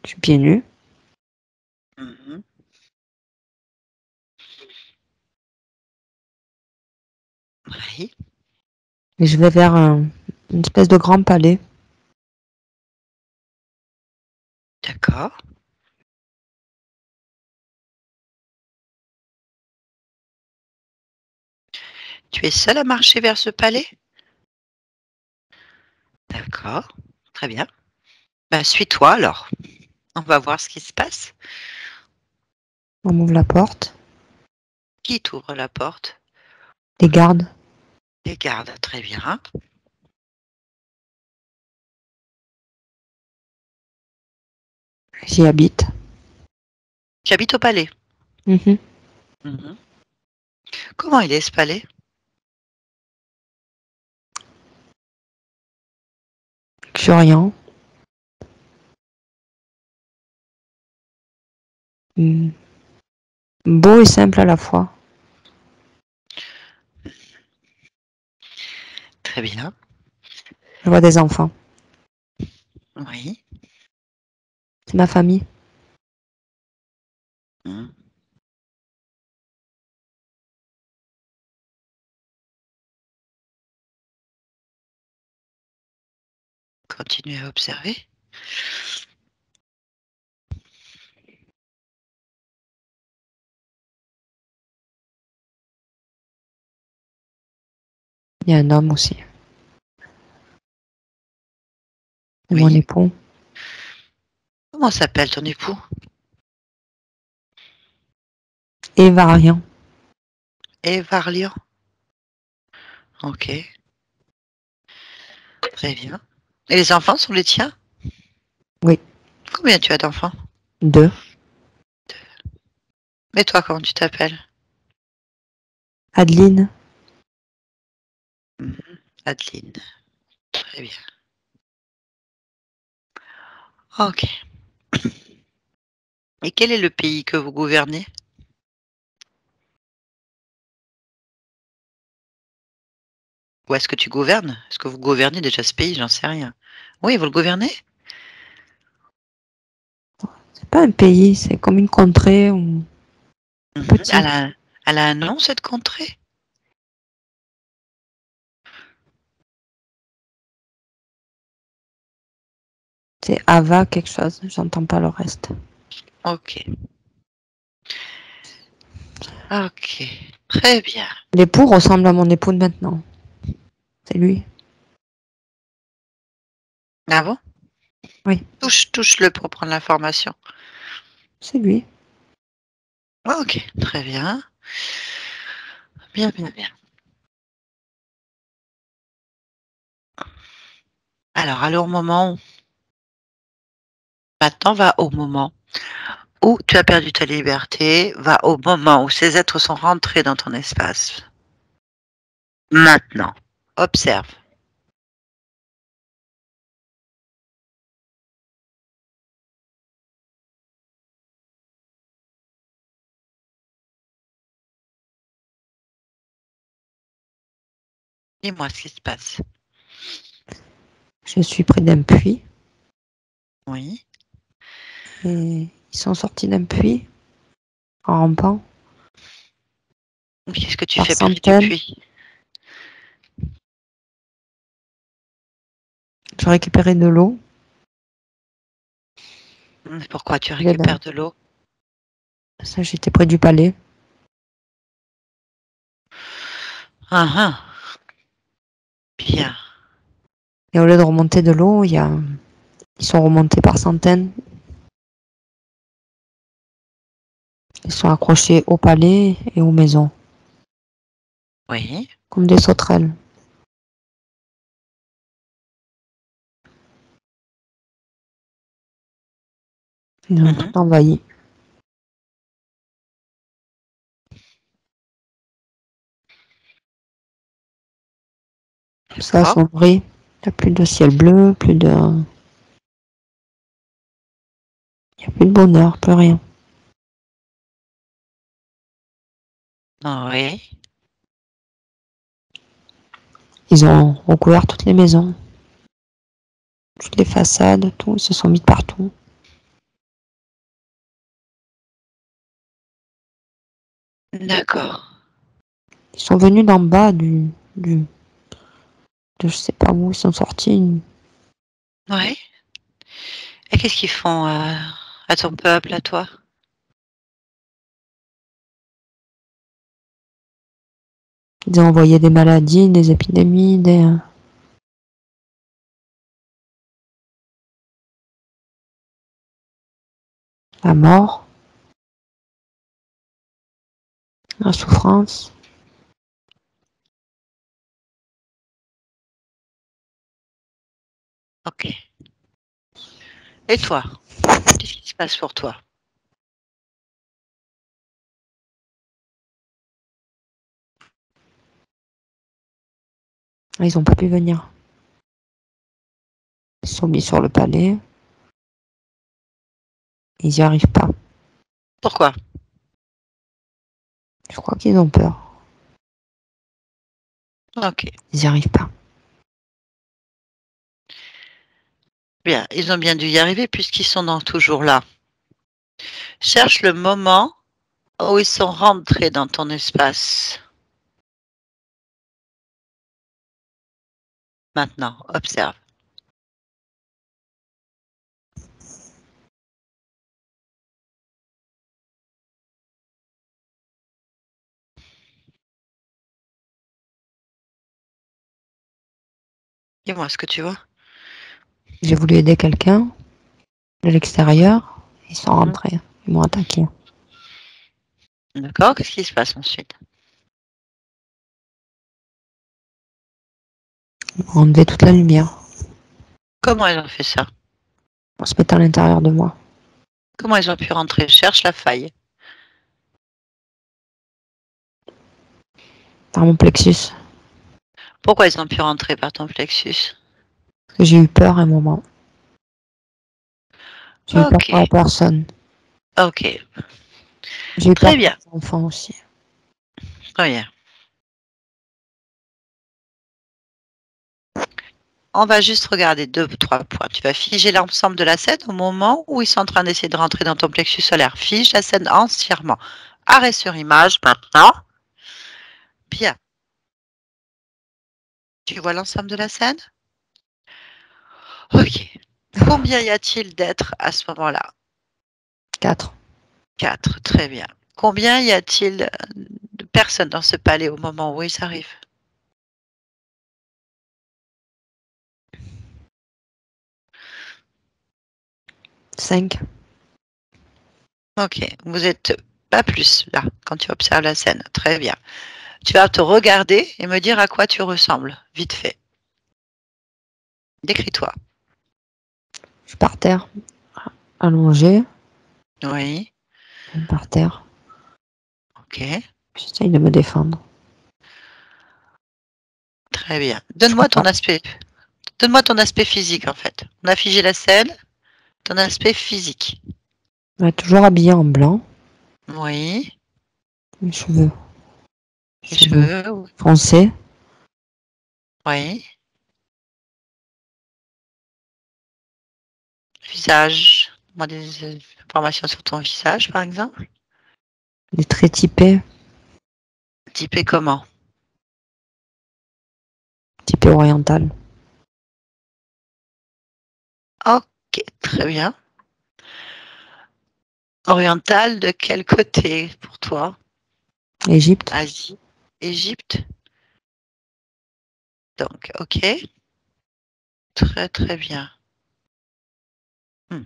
Je suis pieds nus. Mhm. Oui, Et je vais vers une espèce de grand palais. d'accord. Tu es seule à marcher vers ce palais? D'accord, très bien. Bah, suis-toi alors. On va voir ce qui se passe. On m'ouvre la porte. Qui t'ouvre la porte? Les gardes. Les gardes, très bien. J'y habite. Tu habites au palais? Mhm. Mhm. Comment il est ce palais? Luxuriant. Mm. Beau et simple à la fois. Très bien. Je vois des enfants. Oui. C'est ma famille. Mhm. Continue à observer. Il y a un homme aussi. C'est mon Oui. époux. Comment s'appelle ton époux? Évarien. Évarlian. Ok, très bien. Et les enfants sont les tiens? Oui. Combien tu as d'enfants? 2. Mais toi, comment tu t'appelles? Adeline. Mhm. Adeline. Très bien. Ok. Et quel est le pays que vous gouvernez? Ou est-ce que tu gouvernes? Est-ce que vous gouvernez déjà ce pays? J'en sais rien. Oui, vous le gouvernez? C'est pas un pays, c'est comme une contrée ou Mhm. petit. Elle a un nom, cette contrée? C'est Ava quelque chose. J'entends pas le reste. Ok. Ok. Très bien. L'époux ressemble à mon époux de maintenant. C'est lui. Ah bon? Oui, Touche-le pour prendre l'information. c'est lui. Ok, très bien. Bien, bien, bien. Alors, allons au moment. Maintenant, va au moment où tu as perdu ta liberté, va au moment où ces êtres sont rentrés dans ton espace. Maintenant, observe. Dis-moi ce qui se passe. Je suis près d'un puits Oui. et ils sont sortis d'un puits en rampant Qu'est-ce que tu par fais près du centaines. puits? Je récupérais de l'eau. Pourquoi tu Je vais récupères de l'eau? Ça, j'étais près du palais. Ah, ah. Bien. Et au lieu de remonter de l'eau, ils sont remontés par centaines. Ils sont accrochés au palais et aux maisons, Oui. comme des sauterelles. Ils ont Mhm. tout envahi. Ça a D'accord. sombré. Il n'y a plus de ciel bleu, il n'y a plus de bonheur, plus rien. Oui. Ils ont recouvert toutes les maisons, toutes les façades, tout. Ils se sont mis de partout. D'accord. Ils sont venus d'en bas de je sais pas où, ils sont sortis. Ouais. Et qu'est-ce qu'ils font à ton peuple, à toi? Ils ont envoyé des maladies, des épidémies, la mort, la souffrance. Ok. Et toi? Qu'est-ce qui se passe pour toi? Ils ont pas pu venir. Ils sont mis sur le palais. Ils y arrivent pas. Pourquoi? Je crois qu'ils ont peur. Ok. Ils y arrivent pas. Bien. Ils ont bien dû y arriver puisqu'ils sont toujours là. Cherche le moment où ils sont rentrés dans ton espace. Maintenant, observe. Dis-moi ce que tu vois. J'ai voulu aider quelqu'un de l'extérieur. Ils sont Mhm. rentrés. Ils m'ont attaqué. D'accord. Qu'est-ce qui se passe ensuite? Ils m'ont enlevé toute la lumière. Comment ils ont fait ça? En se mettant à l'intérieur de moi. Comment ils ont pu rentrer? Cherche la faille. Par mon plexus. Pourquoi ils ont pu rentrer par ton plexus? Parce que j'ai eu peur à un moment. J'ai eu peur Ok. pour la personne. Ok. J'ai eu peur Très pour bien. les enfants aussi. Très bien. On va juste regarder deux, trois points. Tu vas figer l'ensemble de la scène au moment où ils sont en train d'essayer de rentrer dans ton plexus solaire. Fige la scène entièrement. Arrêt sur image maintenant. Bien. Tu vois l'ensemble de la scène? Ok. Combien y a-t-il d'êtres à ce moment-là? 4. 4. Très bien. Combien y a-t-il de personnes dans ce palais au moment où ils arrivent? 5. Ok. Vous êtes pas plus là quand tu observes la scène. Très bien. Tu vas te regarder et me dire à quoi tu ressembles. Vite fait. Décris-toi. Je suis par terre. Allongée. Oui. Par terre. Ok. J'essaye de me défendre. Très bien. Je crois Donne-moi ton pas. aspect. Donne-moi ton aspect physique en fait. On a figé la scène. Ton aspect physique. Elle est toujours habillée en blanc. Oui. Les cheveux. Les Cheveux cheveux. foncés. Oui. Visage. Moi des informations sur ton visage par exemple. Des traits typés. Typé comment? Typé oriental. Ok. Très bien. Oriental de quel côté pour toi? Égypte. Asie. Égypte. Donc, ok. Très très bien. Hmm.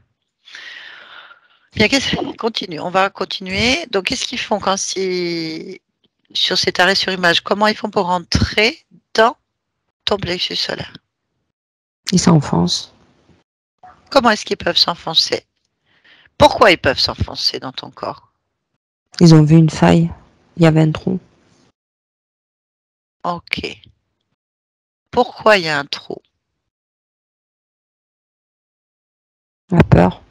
Bien, continue. On va continuer. Donc, qu'est-ce qu'ils font quand c'est sur cet arrêt sur image? Comment ils font pour rentrer dans ton plexus solaire? Ils s'enfoncent. Comment est-ce qu'ils peuvent s'enfoncer? Pourquoi ils peuvent s'enfoncer dans ton corps? Ils ont vu une faille. Il y avait un trou. Ok. Pourquoi il y a un trou? La peur.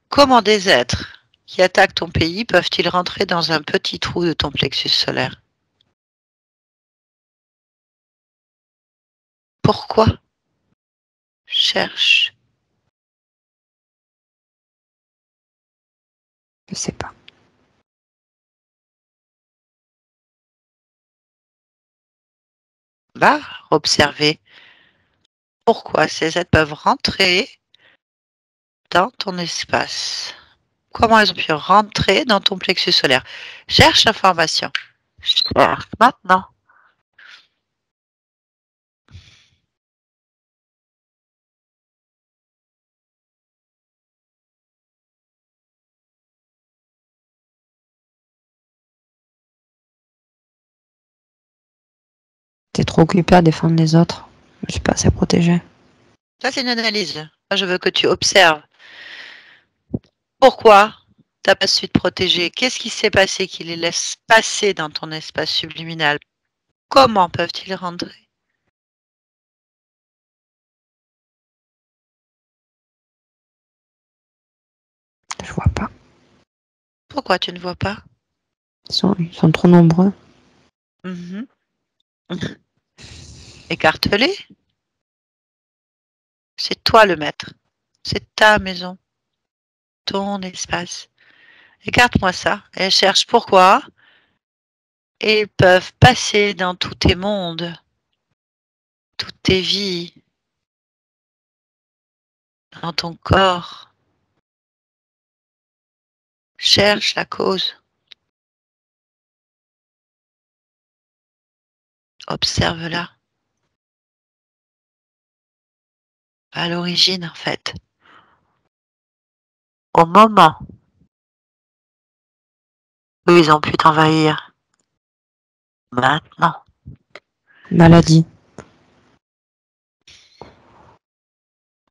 Comment des êtres qui attaquent ton pays peuvent-ils rentrer dans un petit trou de ton plexus solaire? Pourquoi? Cherche. Je sais pas. Va observer pourquoi ces êtres peuvent rentrer dans ton espace. Comment elles ont pu rentrer dans ton plexus solaire. Cherche l'information. Cherche maintenant. T'es trop occupé à défendre les autres. Je suis pas assez protégée. Ça, c'est une analyse. Moi, je veux que tu observes. Pourquoi t'as pas su te protéger? Qu'est-ce qui s'est passé qui les laisse passer dans ton espace subliminal? Comment peuvent-ils rentrer? Je vois pas. Pourquoi tu ne vois pas? Ils sont trop nombreux. Mhm. Écarte-les. C'est toi le maître. C'est ta maison, ton espace. Écarte-moi ça et cherche pourquoi. Et ils peuvent passer dans tous tes mondes, toutes tes vies, dans ton corps. Cherche la cause. Observe-la. À l'origine, en fait. Au moment où ils ont pu t'envahir. Maintenant. Maladie.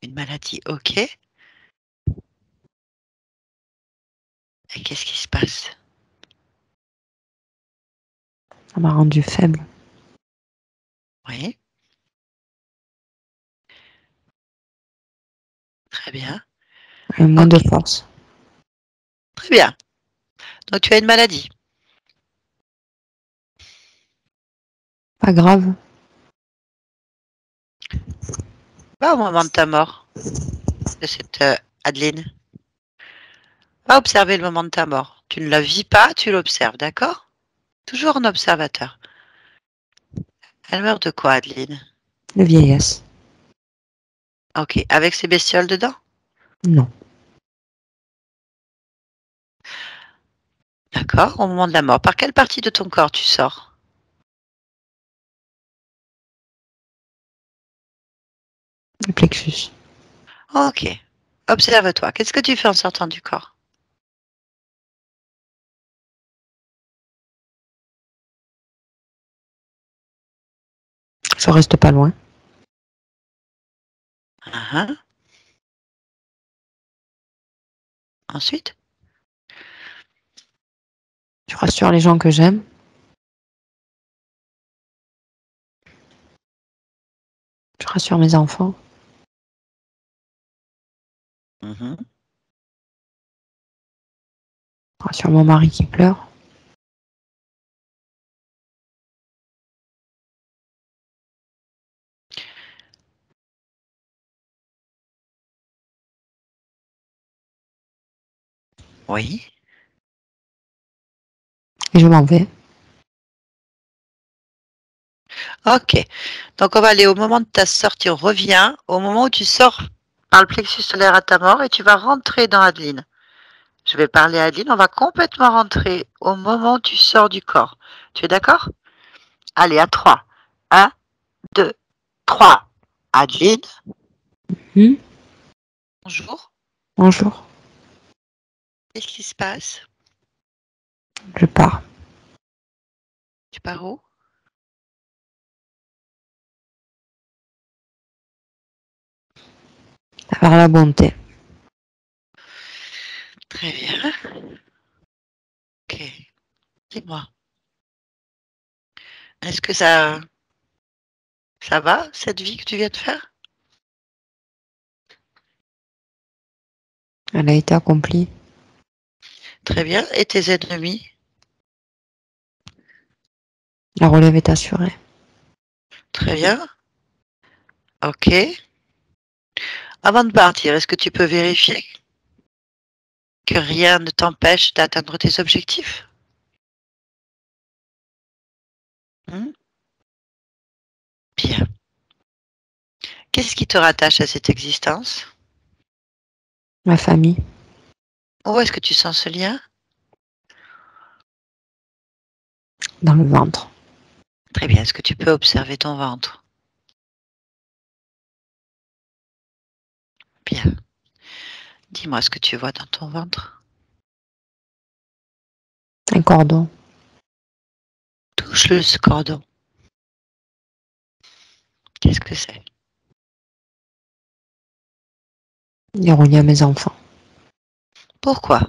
Une maladie, ok. Et qu'est-ce qui se passe? Ça m'a rendu faible. Oui, très bien. J'ai moins de Ok, force. très bien. Donc tu as une maladie. Pas grave. Va au moment de ta mort, de cette Adeline. Va observer le moment de ta mort. Tu ne la vis pas, tu l'observes, d'accord? Toujours en observateur. Elle meurt de quoi, Adeline? De vieillesse. Ok, avec ces bestioles dedans? Non. D'accord, au moment de la mort. Par quelle partie de ton corps tu sors? Le plexus. Ok, observe-toi. Qu'est-ce que tu fais en sortant du corps? Je reste pas loin. Uhum. Ensuite? Je rassure les gens que j'aime. Je rassure mes enfants. Mhm. Je rassure mon mari qui pleure. Oui. Et je m'en vais. Ok. Donc on va aller au moment de ta sortie. On revient au moment où tu sors par le plexus solaire à ta mort et tu vas rentrer dans Adeline. Je vais parler à Adeline. On va complètement rentrer au moment où tu sors du corps. Tu es d'accord? Allez, à 3. 1, 2, 3. Adeline, Hmm. bonjour. Bonjour. Qu'est-ce qui se passe? Je pars. Tu pars où? Vers la bonté. Très bien. Ok. Dis-moi. Est-ce que ça va, cette vie que tu viens de faire? Elle a été accomplie. Très bien. Et tes ennemis? La relève est assurée. Très bien. Ok. Avant de partir, est-ce que tu peux vérifier Que rien ne t'empêche d'atteindre tes objectifs. Bien. Qu'est-ce qui te rattache à cette existence? Ma famille. Où est-ce que tu sens ce lien? Dans le ventre. Très bien. Est-ce que tu peux observer ton ventre? Bien. Dis-moi ce que tu vois dans ton ventre. Un cordon. Touche-le, ce cordon. Qu'est-ce que c'est? Il est relié à mes enfants. Pourquoi?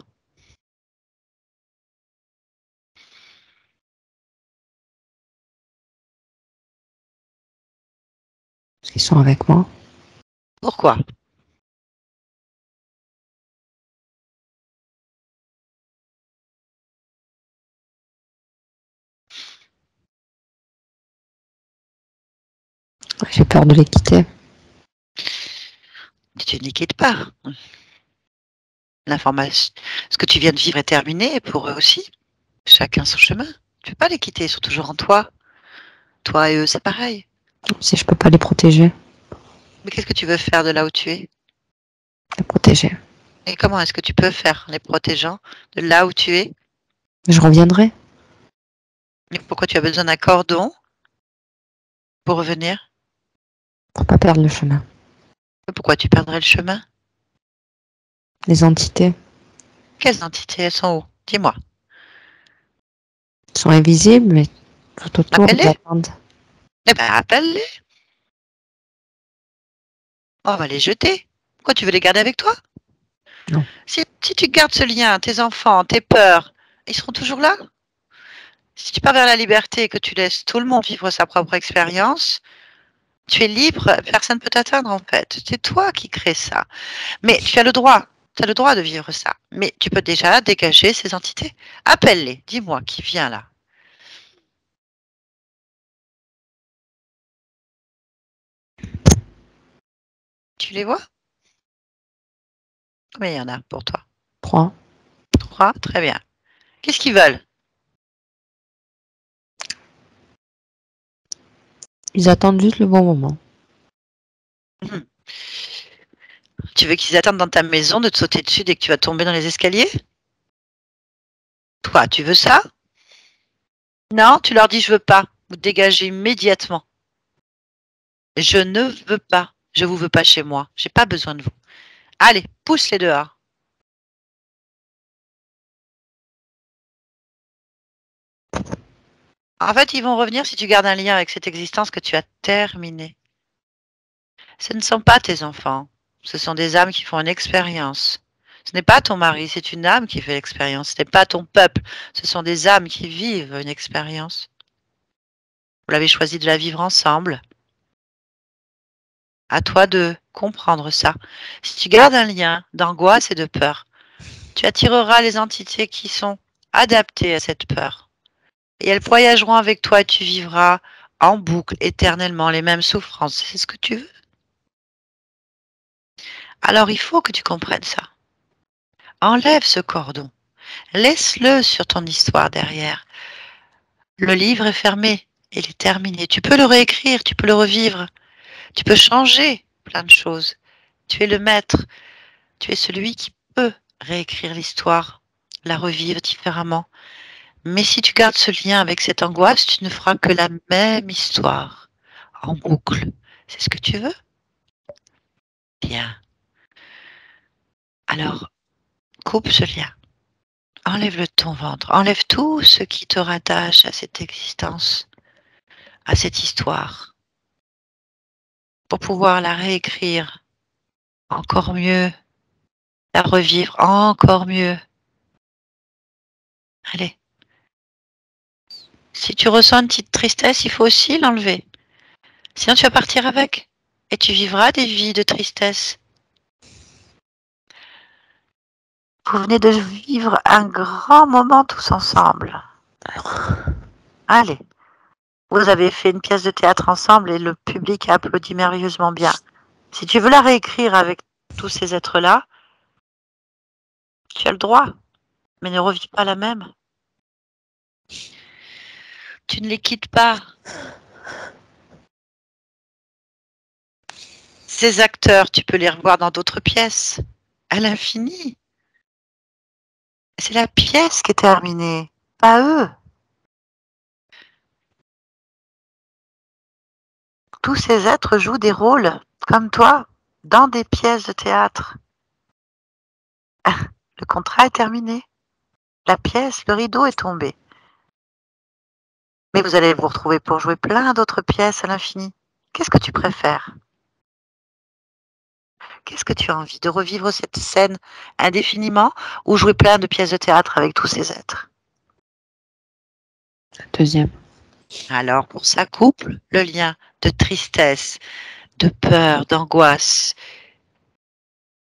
Parce qu'ils sont avec moi. Pourquoi? J'ai peur de les quitter. Tu ne les quittes pas. L'information, ce que tu viens de vivre est terminé pour eux aussi. Chacun son chemin. Tu ne peux pas les quitter, ils sont toujours en toi. Toi et eux, c'est pareil. Si je peux pas les protéger, Mais qu'est-ce que tu veux faire de là où tu es? les protéger. Et comment est-ce que tu peux faire en les protégeant de là où tu es? Je reviendrai. Mais pourquoi tu as besoin d'un cordon pour revenir? Pour pas perdre le chemin. Pourquoi tu perdrais le chemin? Les entités Quelles entités? Elles sont où? Dis-moi. sont invisibles, mais tout autour, ils Appelle-les. attendent. Eh ben, appelle-les. On va les jeter. Pourquoi tu veux les garder avec toi? Non. Si tu gardes ce lien, tes enfants, tes peurs, ils seront toujours là. Si tu pars vers la liberté et que tu laisses tout le monde vivre sa propre expérience, tu es libre, personne ne peut t'atteindre en fait. C'est toi qui crées ça. Mais tu as le droit. Tu as le droit de vivre ça. Mais tu peux déjà dégager ces entités. Appelle-les. Dis-moi qui vient là. Tu les vois? Combien il y en a pour toi? 3. 3? Très bien. Qu'est-ce qu'ils veulent? Ils attendent juste le bon moment. Tu veux qu'ils attendent dans ta maison de te sauter dessus dès que tu vas tomber dans les escaliers? Toi, tu veux ça? Non, tu leur dis je veux pas. Vous dégagez immédiatement. Je ne veux pas. Je vous veux pas chez moi. J'ai pas besoin de vous. Allez, pousse-les dehors. En fait, ils vont revenir si tu gardes un lien avec cette existence que tu as terminée. Ce ne sont pas tes enfants. Ce sont des âmes qui font une expérience. Ce n'est pas ton mari, c'est une âme qui fait l'expérience. Ce n'est pas ton peuple. Ce sont des âmes qui vivent une expérience. Vous l'avez choisi de la vivre ensemble. À toi de comprendre ça. Si tu gardes un lien d'angoisse et de peur, tu attireras les entités qui sont adaptées à cette peur. Et elles voyageront avec toi et tu vivras en boucle éternellement les mêmes souffrances. C'est ce que tu veux. Alors il faut que tu comprennes ça. Enlève ce cordon. Laisse-le sur ton histoire derrière. Le livre est fermé. Il est terminé. Tu peux le réécrire, tu peux le revivre. Tu peux changer plein de choses. Tu es le maître. Tu es celui qui peut réécrire l'histoire, la revivre différemment. Mais si tu gardes ce lien avec cette angoisse, tu ne feras que la même histoire, en boucle. C'est ce que tu veux? Bien. Alors, coupe ce lien. Enlève-le de ton ventre. Enlève tout ce qui te rattache à cette existence, à cette histoire, pour pouvoir la réécrire encore mieux, la revivre encore mieux. Allez. Si tu ressens une petite tristesse, il faut aussi l'enlever. Sinon, tu vas partir avec. Et tu vivras des vies de tristesse. Vous venez de vivre un grand moment tous ensemble. Allez. Vous avez fait une pièce de théâtre ensemble et le public a applaudi merveilleusement bien. Si tu veux la réécrire avec tous ces êtres-là, Tu as le droit, mais ne revis pas la même. Tu ne les quittes pas. Ces acteurs, tu peux les revoir dans d'autres pièces, à l'infini. C'est la pièce qui est terminée, pas eux. Tous ces êtres jouent des rôles, comme toi, dans des pièces de théâtre. Le contrat est terminé. La pièce, le rideau est tombé. Mais vous allez vous retrouver pour jouer plein d'autres pièces à l'infini. Qu'est-ce que tu préfères? Qu'est-ce que tu as envie? De revivre cette scène indéfiniment ou jouer plein de pièces de théâtre avec tous ces êtres? La deuxième. Alors, pour ça, couple le lien de tristesse, de peur, d'angoisse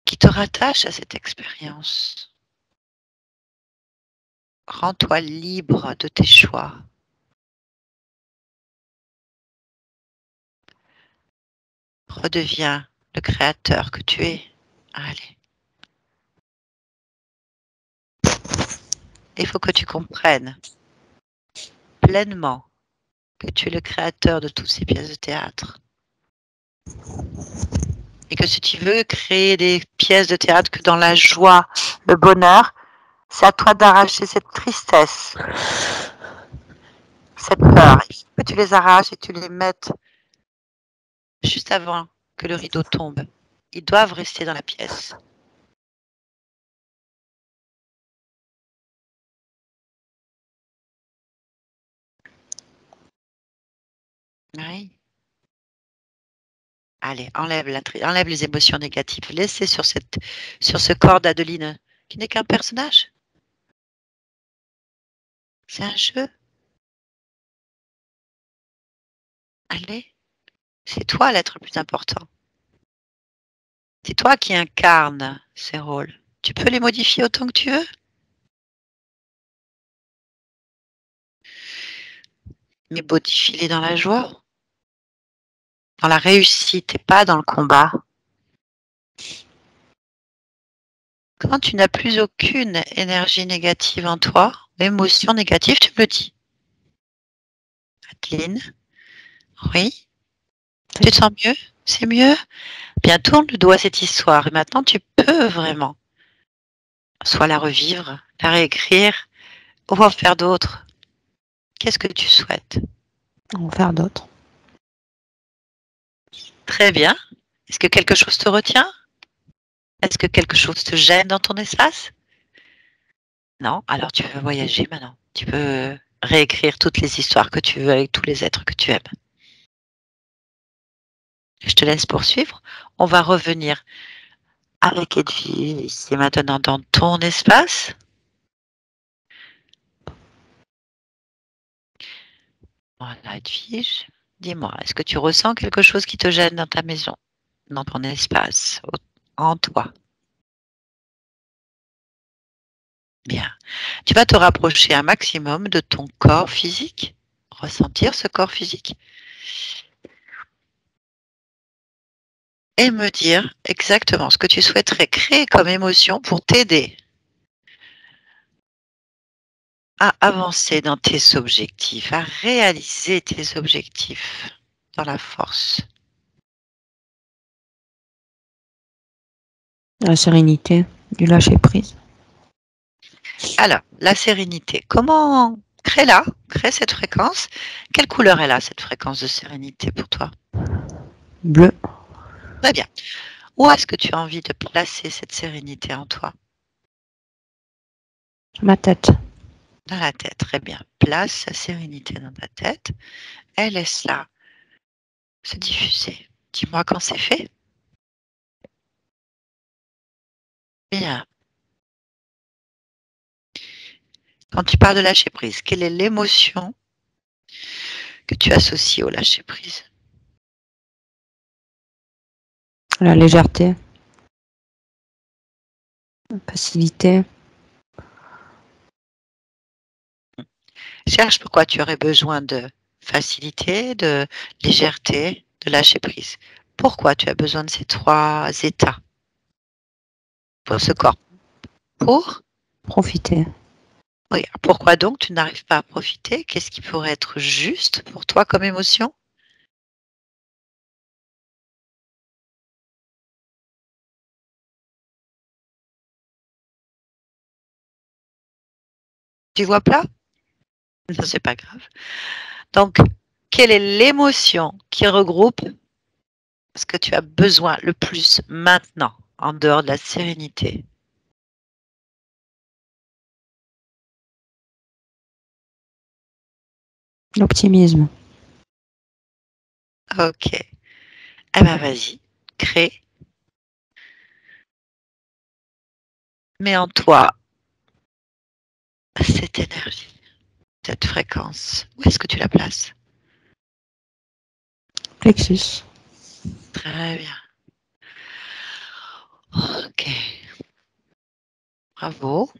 qui te rattache à cette expérience. Rends-toi libre de tes choix. Redeviens le créateur que tu es. Allez. Il faut que tu comprennes pleinement que tu es le créateur de toutes ces pièces de théâtre. Et que si tu veux créer des pièces de théâtre que dans la joie, le bonheur, c'est à toi d'arracher cette tristesse, cette peur. Il faut que tu les arraches et tu les mettes juste avant que le rideau tombe. Ils doivent rester dans la pièce. Oui. Allez, enlève les émotions négatives. Laissez sur ce corps d'Adeline, qui n'est qu'un personnage. C'est un jeu. Allez, c'est toi l'être le plus important. C'est toi qui incarnes ces rôles. Tu peux les modifier autant que tu veux. Mais modifie-les dans la joie, dans la réussite et pas dans le combat. Quand tu n'as plus aucune énergie négative en toi, émotion négative, tu me le dis. Adeline, oui, tu te sens mieux? C'est mieux? Bien, tourne le dos à cette histoire et maintenant tu peux vraiment soit la revivre, la réécrire ou en faire d'autres. Qu'est-ce que tu souhaites? En faire d'autres. Très bien. Est-ce que quelque chose te retient? Est-ce que quelque chose te gêne dans ton espace? Non? Alors tu peux voyager maintenant. Tu peux réécrire toutes les histoires que tu veux avec tous les êtres que tu aimes. Je te laisse poursuivre. On va revenir avec Edwige ici maintenant dans ton espace. Voilà, Edwige. Dis-moi, est-ce que tu ressens quelque chose qui te gêne dans ta maison, dans ton espace, en toi? Bien. Tu vas te rapprocher un maximum de ton corps physique, ressentir ce corps physique et me dire exactement ce que tu souhaiterais créer comme émotion pour t'aider à avancer dans tes objectifs, à réaliser tes objectifs dans la force. La sérénité, du lâcher prise. Alors, la sérénité, comment crée cette fréquence. Quelle couleur elle a, cette fréquence de sérénité pour toi? Bleu. Très bien. Où est-ce que tu as envie de placer cette sérénité en toi? Ma tête. Dans la tête, très bien. Place sa sérénité dans ta tête et laisse-la se diffuser. Dis-moi quand c'est fait. Bien. Quand tu parles de lâcher prise, quelle est l'émotion que tu associes au lâcher prise? La légèreté. La facilité. Cherche pourquoi tu aurais besoin de facilité, de légèreté, de lâcher prise. Pourquoi tu as besoin de ces trois états pour ce corps? Pour Profiter. Oui, pourquoi donc tu n'arrives pas à profiter? Qu'est-ce qui pourrait être juste pour toi comme émotion? Tu vois plat? Non, c'est pas grave. Donc, quelle est l'émotion qui regroupe ce que tu as besoin le plus maintenant, en dehors de la sérénité? L'optimisme. Ok. Eh ben vas-y, crée. Mets en toi cette énergie, cette fréquence. Où est-ce que tu la places? Plexus. Très bien. Ok. Bravo.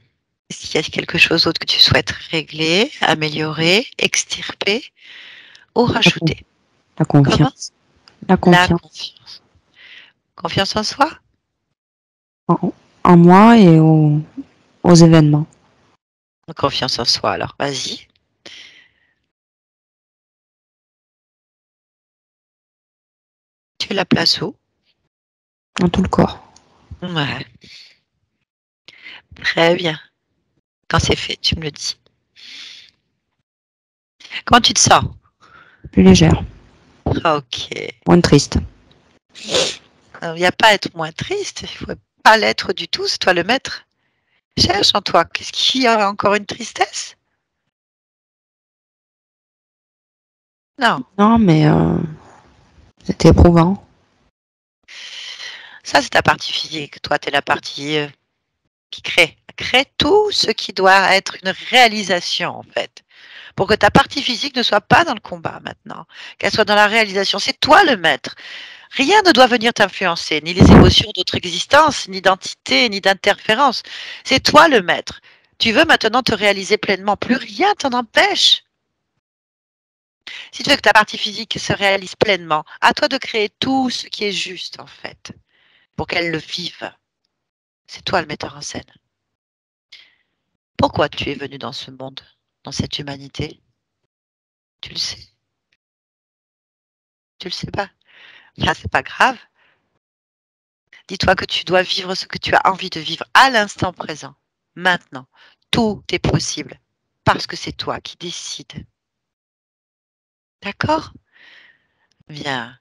Est-ce qu'il y a quelque chose d'autre que tu souhaites régler, améliorer, extirper ou rajouter? La Comment? confiance. La La confiance confiance. Confiance en soi? en moi et aux événements. Confiance en soi, alors vas-y. Tu la places où? Dans tout le corps. Ouais, très bien. Quand c'est fait, tu me le dis. Comment tu te sens? Plus légère. Ok. Moins triste. Il n'y a pas à être moins triste, il ne faut pas l'être du tout, c'est toi le maître. Cherche en toi, qu'est-ce qu'il y a encore une tristesse? Non, Non, mais c'était éprouvant. ça c'est ta partie physique. Toi, tu es la partie qui crée. Crée tout ce qui doit être une réalisation en fait. Pour que ta partie physique ne soit pas dans le combat maintenant, qu'elle soit dans la réalisation. C'est toi le maître. Rien ne doit venir t'influencer, ni les émotions d'autre existence, ni d'entité, ni d'interférence. C'est toi le maître. Tu veux maintenant te réaliser pleinement. Plus rien t'en empêche. Si tu veux que ta partie physique se réalise pleinement, à toi de créer tout ce qui est juste en fait, pour qu'elle le vive. C'est toi le metteur en scène. Pourquoi tu es venu dans ce monde, dans cette humanité? Tu le sais? Tu le sais pas? Ah, c'est pas grave. Dis-toi que tu dois vivre ce que tu as envie de vivre à l'instant présent, maintenant. Tout est possible parce que c'est toi qui décides. D'accord? Bien.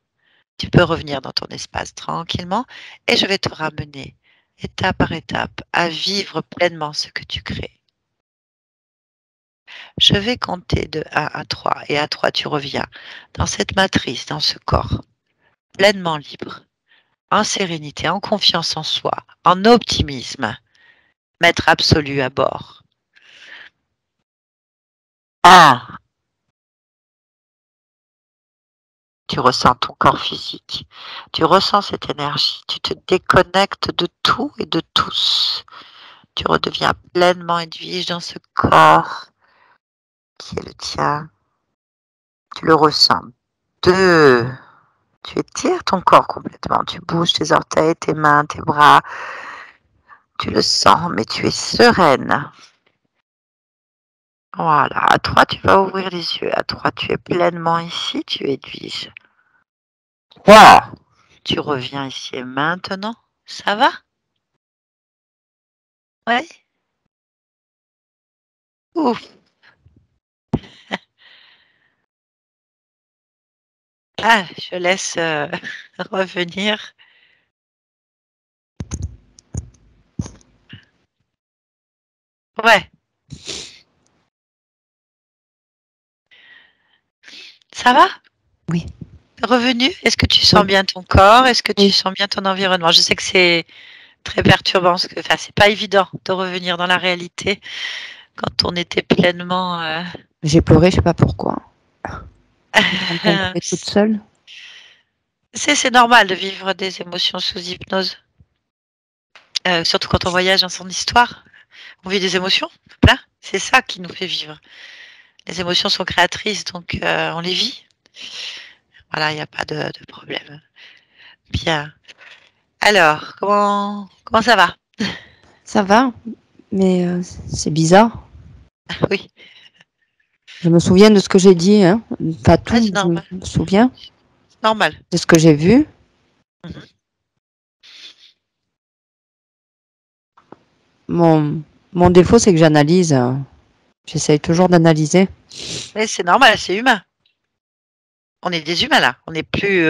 Tu peux revenir dans ton espace tranquillement et je vais te ramener étape par étape à vivre pleinement ce que tu crées. Je vais compter de 1 à 3 et à 3 tu reviens dans cette matrice, dans ce corps, pleinement libre, en sérénité, en confiance en soi, en optimisme, maître absolu à bord. 1. Tu ressens ton corps physique, tu ressens cette énergie, tu te déconnectes de tout et de tous. Tu redeviens pleinement Edwige dans ce corps qui est le tien. Tu le ressens. 2. Tu étires ton corps complètement. Tu bouges tes orteils, tes mains, tes bras. Tu le sens, mais tu es sereine. Voilà. À 3, tu vas ouvrir les yeux. À 3, tu es pleinement ici. Tu es Edwige. 3. Tu reviens ici et maintenant. Ça va? Ouais? Ouf. Ah, je laisse revenir. Ouais. Ça va? Oui. Revenu? Est-ce que tu sens Oui. bien ton corps? Est-ce que tu Oui. sens bien ton environnement? Je sais que c'est très perturbant, parce que enfin, c'est pas évident de revenir dans la réalité quand on était pleinement. J'ai pleuré, je sais pas pourquoi. En train de pleurer toute seule. C'est normal de vivre des émotions sous hypnose, surtout quand on voyage dans son histoire. On vit des émotions, plein. C'est ça qui nous fait vivre. Les émotions sont créatrices, donc on les vit. Voilà, il n'y a pas de problème. Bien. Alors, comment ça va? Ça va, Mais c'est bizarre. Oui. Je me souviens de ce que j'ai dit, hein. Pas tout, Ah, mais c'est je me normal. souviens C'est normal. de ce que j'ai vu. Mhm. Mon défaut, c'est que j'analyse. J'essaye toujours d'analyser. Mais c'est normal, c'est humain. On est des humains là. On n'est plus.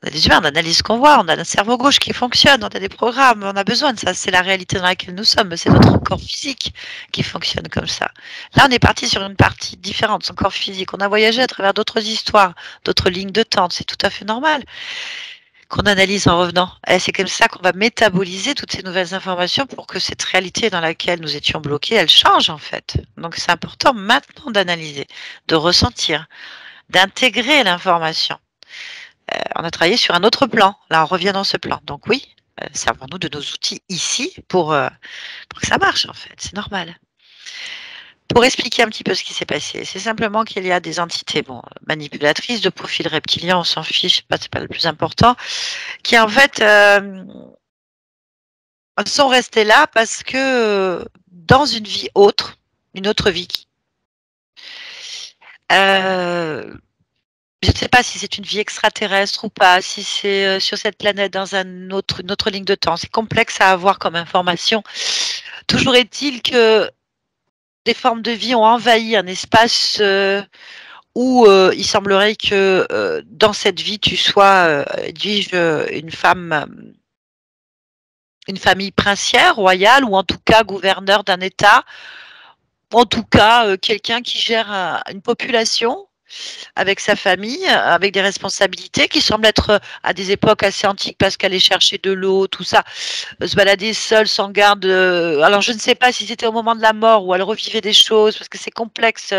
On est des humains, on analyse ce qu'on voit, on a un cerveau gauche qui fonctionne, on a des programmes, on a besoin de ça. C'est la réalité dans laquelle nous sommes. C'est notre corps physique qui fonctionne comme ça. Là, on est parti sur une partie différente, son corps physique. On a voyagé à travers d'autres histoires, d'autres lignes de temps. C'est tout à fait normal qu'on analyse en revenant. Et c'est comme ça qu'on va métaboliser toutes ces nouvelles informations pour que cette réalité dans laquelle nous étions bloqués, elle change en fait. Donc c'est important maintenant d'analyser, de ressentir, d'intégrer l'information. On a travaillé sur un autre plan. Là, on revient dans ce plan. Donc oui, servons-nous de nos outils ici pour que ça marche en fait. C'est normal. Pour expliquer un petit peu ce qui s'est passé, c'est simplement qu'il y a des entités manipulatrices de profil reptilien, on s'en fiche, c'est pas le plus important, qui en fait sont restés là parce que dans une vie autre, une autre vie, euh, je ne sais pas si c'est une vie extraterrestre ou pas, si c'est sur cette planète dans une autre ligne de temps. C'est complexe à avoir comme information. Toujours est-il que des formes de vie ont envahi un espace où il semblerait que dans cette vie, tu sois, dis-je, une famille princière, royale, ou en tout cas gouverneur d'un État, ou en tout cas quelqu'un qui gère une population avec sa famille, avec des responsabilités qui semblent être à des époques assez antiques parce qu'aller chercher de l'eau, tout ça, se balader seule sans garde. Alors je ne sais pas si c'était au moment de la mort ou elle revivait des choses parce que c'est complexe.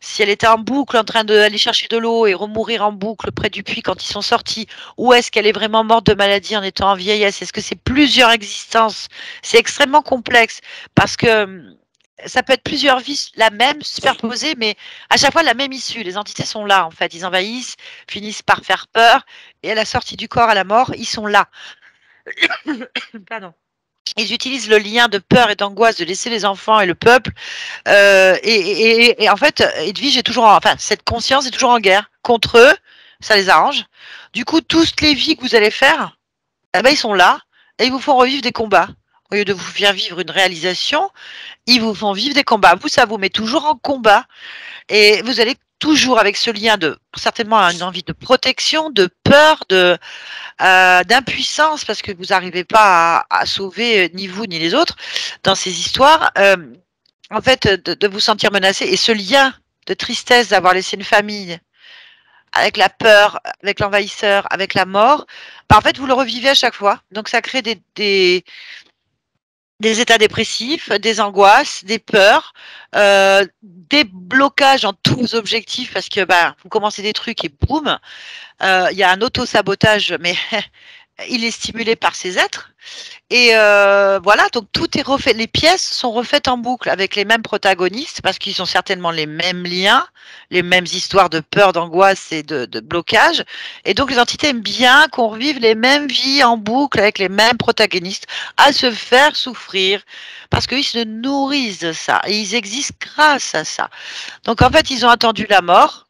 Si elle était en boucle en train d'aller chercher de l'eau et remourir en boucle près du puits quand ils sont sortis, ou est-ce qu'elle est vraiment morte de maladie en étant en vieillesse? Est-ce que c'est plusieurs existences? C'est extrêmement complexe parce que ça peut être plusieurs vies, la même, superposée, mais à chaque fois la même issue. Les entités sont là, en fait. Ils envahissent, finissent par faire peur, et à la sortie du corps, à la mort, ils sont là. Pardon. Ils utilisent le lien de peur et d'angoisse de laisser les enfants et le peuple. Et en fait, Edwige est toujours, enfin, cette conscience est toujours en guerre contre eux. Ça les arrange. Du coup, toutes les vies que vous allez faire, eh ben, ils sont là et ils vous font revivre des combats. Au lieu de vous faire vivre une réalisation, ils vous font vivre des combats. Vous, ça vous met toujours en combat et vous allez toujours avec ce lien de certainement une envie de protection, de peur, d'impuissance parce que vous n'arrivez pas à sauver ni vous ni les autres dans ces histoires. En fait, de vous sentir menacé et ce lien de tristesse d'avoir laissé une famille avec la peur, avec l'envahisseur, avec la mort, bah, en fait, vous le revivez à chaque fois. Donc, ça crée des états dépressifs, des angoisses, des peurs, des blocages en tous vos objectifs parce que bah, vous commencez des trucs et boum, il y a un auto-sabotage, mais il est stimulé par ces êtres. Et voilà, donc tout est refait. Les pièces sont refaites en boucle avec les mêmes protagonistes parce qu'ils ont certainement les mêmes liens, les mêmes histoires de peur, d'angoisse et de blocage. Et donc les entités aiment bien qu'on revive les mêmes vies en boucle avec les mêmes protagonistes à se faire souffrir parce qu'ils se nourrissent de ça et ils existent grâce à ça. Donc en fait, ils ont attendu la mort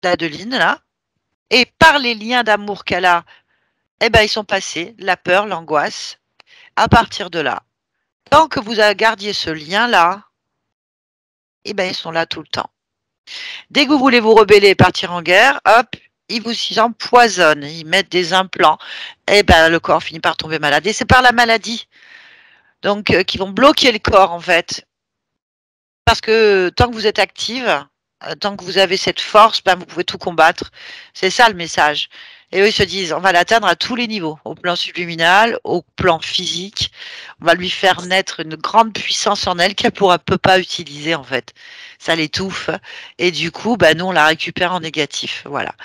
d'Adeline là et par les liens d'amour qu'elle a, eh ben ils sont passés la peur, l'angoisse. À partir de là, tant que vous gardiez ce lien-là, eh ben, ils sont là tout le temps. Dès que vous voulez vous rebeller et partir en guerre, hop, ils vous empoisonnent, ils mettent des implants, et ben, le corps finit par tomber malade. Et c'est par la maladie, donc, qui vont bloquer le corps, en fait. Parce que tant que vous êtes active, tant que vous avez cette force, ben, vous pouvez tout combattre. C'est ça le message. Et eux, ils se disent, on va l'atteindre à tous les niveaux, au plan subliminal, au plan physique. On va lui faire naître une grande puissance en elle qu'elle ne peut pas utiliser, en fait. Ça l'étouffe. Et du coup, ben, nous, on la récupère en négatif. Voilà.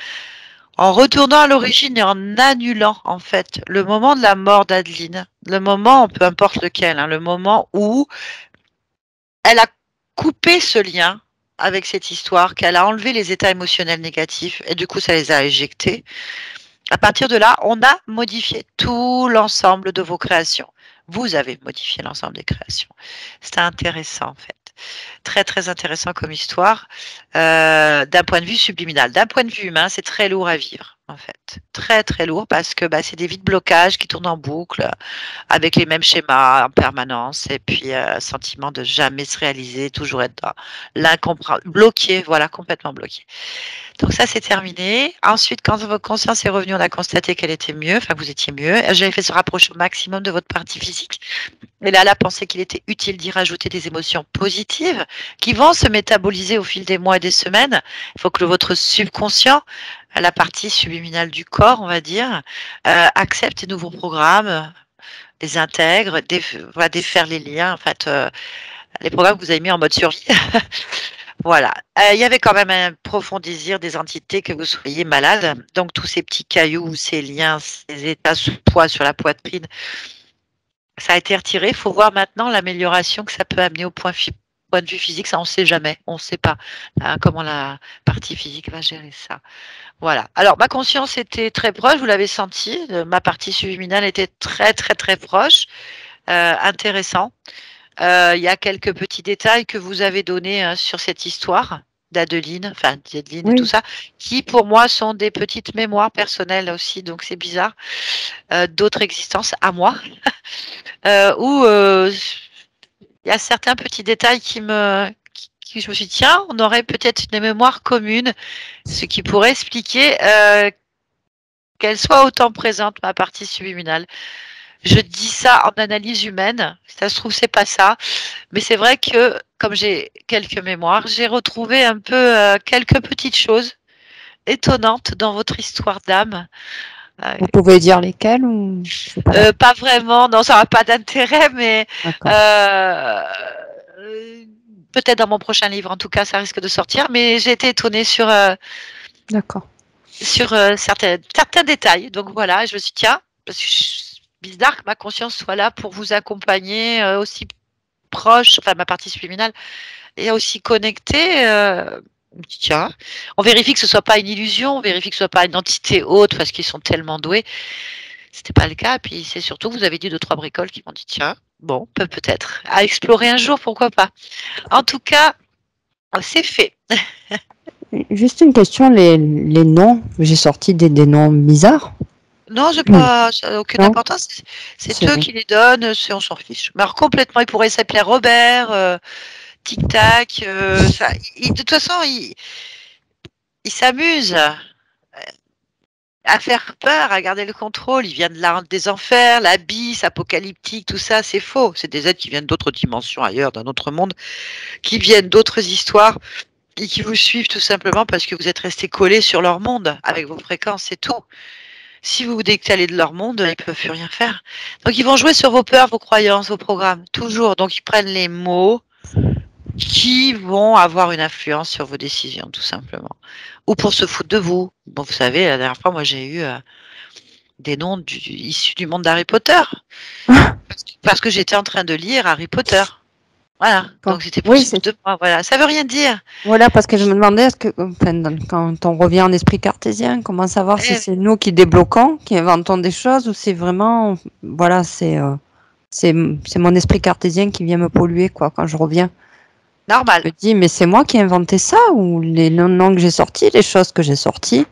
En retournant à l'origine et en annulant, en fait, le moment de la mort d'Adeline, le moment, peu importe lequel, hein, le moment où elle a coupé ce lien avec cette histoire, qu'elle a enlevé les états émotionnels négatifs et du coup ça les a éjectés. À partir de là, on a modifié tout l'ensemble de vos créations. Vous avez modifié l'ensemble des créations. C'était intéressant en fait. Très très intéressant comme histoire d'un point de vue subliminal. D'un point de vue humain, c'est très lourd à vivre en fait. Très très lourd parce que c'est des vides blocages qui tournent en boucle avec les mêmes schémas en permanence et puis sentiment de jamais se réaliser, toujours être dans l'incompréhension, bloqué, voilà, complètement bloqué. Donc ça, c'est terminé. Ensuite, quand votre conscience est revenue, on a constaté qu'elle était mieux, enfin vous étiez mieux. J'avais fait se rapprocher au maximum de votre partie physique. Et là, elle a pensé qu'il était utile d'y rajouter des émotions positives qui vont se métaboliser au fil des mois et des semaines. Il faut que votre subconscient, la partie subliminale du corps, on va dire, accepte ces nouveaux programmes, les intègre, va défaire les liens, en fait, les programmes que vous avez mis en mode survie. Voilà. Il y avait quand même un profond désir des entités que vous soyez malade. Donc tous ces petits cailloux, ces liens, ces états sous poids sur la poitrine, ça a été retiré. Il faut voir maintenant l'amélioration que ça peut amener au point de vue physique. Ça, on ne sait jamais. On ne sait pas comment la partie physique va gérer ça. Voilà. Alors, ma conscience était très proche, vous l'avez senti. Ma partie subliminale était très, très, très proche. Intéressant. Il y a quelques petits détails que vous avez donnés sur cette histoire d'Adeline, enfin d'Adeline et tout Oui. ça, qui pour moi sont des petites mémoires personnelles aussi, donc c'est bizarre, d'autres existences à moi, où il y a certains petits détails qui je me suis dit, tiens, on aurait peut-être une mémoire commune, ce qui pourrait expliquer qu'elle soit autant présente, ma partie subliminale. Je dis ça en analyse humaine, ça se trouve c'est pas ça, mais c'est vrai que comme j'ai quelques mémoires, j'ai retrouvé un peu quelques petites choses étonnantes dans votre histoire d'âme. Vous pouvez dire lesquelles ou c'est pas là? Pas vraiment, non, ça n'a pas d'intérêt, mais D'accord. euh, peut-être dans mon prochain livre, en tout cas, ça risque de sortir. Mais j'ai été étonnée D'accord. sur certains détails. Donc voilà, je me suis dit, tiens, parce que c'est bizarre que ma conscience soit là pour vous accompagner aussi proche, enfin ma partie subliminale, et aussi connectée. Tiens, on vérifie que ce soit pas une illusion, on vérifie que ce soit pas une entité haute parce qu'ils sont tellement doués. C'était pas le cas. Puis c'est surtout, vous avez dit 2-3 bricoles qui m'ont dit tiens, bon, peut-être à explorer un jour, pourquoi pas. En tout cas, c'est fait. Juste une question, les noms, j'ai sorti des noms bizarres. Non, j'ai pas, ça n'a aucune Non, importance. C'est c'est eux qui les donnent, on s'en fiche. Mais alors complètement, il pourrait s'appeler Robert, Tic Tac. De toute façon, il s'amuse à faire peur, à garder le contrôle. Ils viennent des enfers, l'abysse, apocalyptique, tout ça, c'est faux. C'est des êtres qui viennent d'autres dimensions ailleurs, d'un autre monde, qui viennent d'autres histoires et qui vous suivent tout simplement parce que vous êtes resté collé sur leur monde avec vos fréquences, c'est tout. Si vous vous décalez de leur monde, ils ne peuvent plus rien faire. Donc ils vont jouer sur vos peurs, vos croyances, vos programmes, toujours. Donc ils prennent les mots qui vont avoir une influence sur vos décisions, tout simplement. Ou pour se foutre de vous. Bon, vous savez, la dernière fois, moi, j'ai eu des noms issus du monde d'Harry Potter. Parce que j'étais en train de lire Harry Potter. Voilà. Donc c'était pour Oui, se foutre de moi. Voilà. Ça veut rien dire. voilà, parce que je me demandais, est-ce que enfin, quand on revient en esprit cartésien, comment savoir si Eh, c'est nous qui débloquons, qui inventons des choses, ou c'est vraiment, voilà, c'est mon esprit cartésien qui vient me polluer, quoi, quand je reviens. normal. Je me dis, mais c'est moi qui ai inventé ça, ou les noms que j'ai sortis, les choses que j'ai sorties,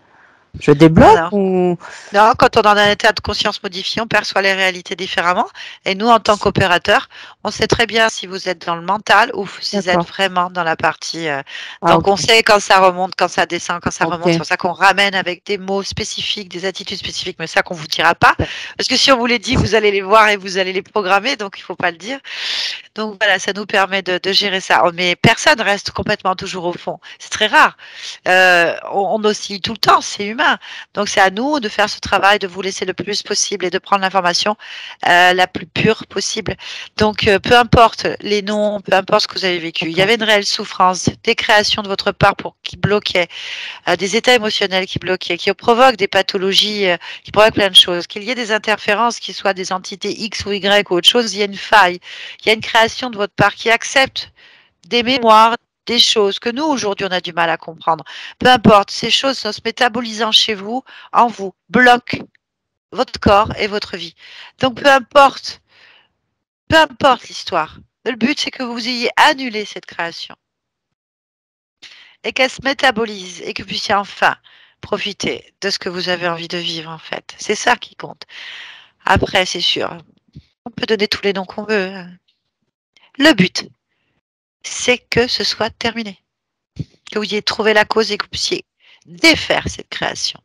je débloque, Alors, ou... non, quand on est dans un état de conscience modifié, on perçoit les réalités différemment. Et nous, en tant qu'opérateurs, on sait très bien si vous êtes dans le mental ou si vous êtes D'accord. vraiment dans la partie. Ah, Donc, ok. on sait quand ça remonte, quand ça descend, quand ça remonte. C'est Ok. pour ça qu'on ramène avec des mots spécifiques, des attitudes spécifiques. Mais ça, qu'on vous dira pas. Parce que si on vous les dit, vous allez les voir et vous allez les programmer. Donc, il faut pas le dire. Donc, voilà, ça nous permet de gérer ça. Mais personne reste complètement toujours au fond. C'est très rare. On oscille tout le temps. C'est humain. Donc, c'est à nous de faire ce travail, de vous laisser le plus possible et de prendre l'information la plus pure possible. Donc, peu importe les noms, peu importe ce que vous avez vécu, il y avait une réelle souffrance, des créations de votre part qui bloquaient, des états émotionnels qui bloquaient, qui provoquent des pathologies, qui provoquent plein de choses, qu'il y ait des interférences, qui soient des entités X ou Y ou autre chose, il y a une faille, il y a une création de votre part qui accepte des mémoires, des choses que nous, aujourd'hui, on a du mal à comprendre. Peu importe, ces choses sont se métabolisant chez vous, en vous, bloquent votre corps et votre vie. Donc, peu importe l'histoire. Le but, c'est que vous ayez annulé cette création et qu'elle se métabolise et que vous puissiez enfin profiter de ce que vous avez envie de vivre, en fait. C'est ça qui compte. Après, c'est sûr, on peut donner tous les noms qu'on veut. Le but, c'est que ce soit terminé, que vous ayez trouvé la cause et que vous puissiez défaire cette création.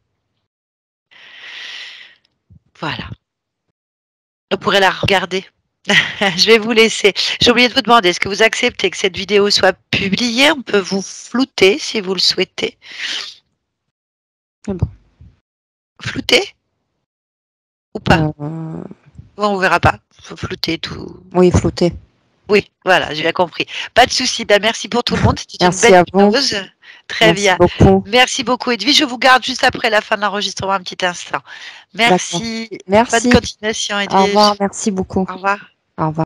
Voilà. On pourrait la regarder. Je vais vous laisser. J'ai oublié de vous demander, est-ce que vous acceptez que cette vidéo soit publiée? On peut vous flouter si vous le souhaitez. C'est bon. Flouter ou pas? Euh, Bon, on verra pas. Faut flouter tout. oui, flouté. Oui, voilà, j'ai bien compris. Pas de souci. Ben, merci pour tout le monde. C'était une Merci belle à vous. hypnose. Très Merci bien. beaucoup. Merci beaucoup, Edwige. Je vous garde juste après la fin de l'enregistrement un petit instant. D'accord. Merci. Bonne Merci. continuation, Au revoir. Edwige. Merci beaucoup. Au revoir. Au revoir.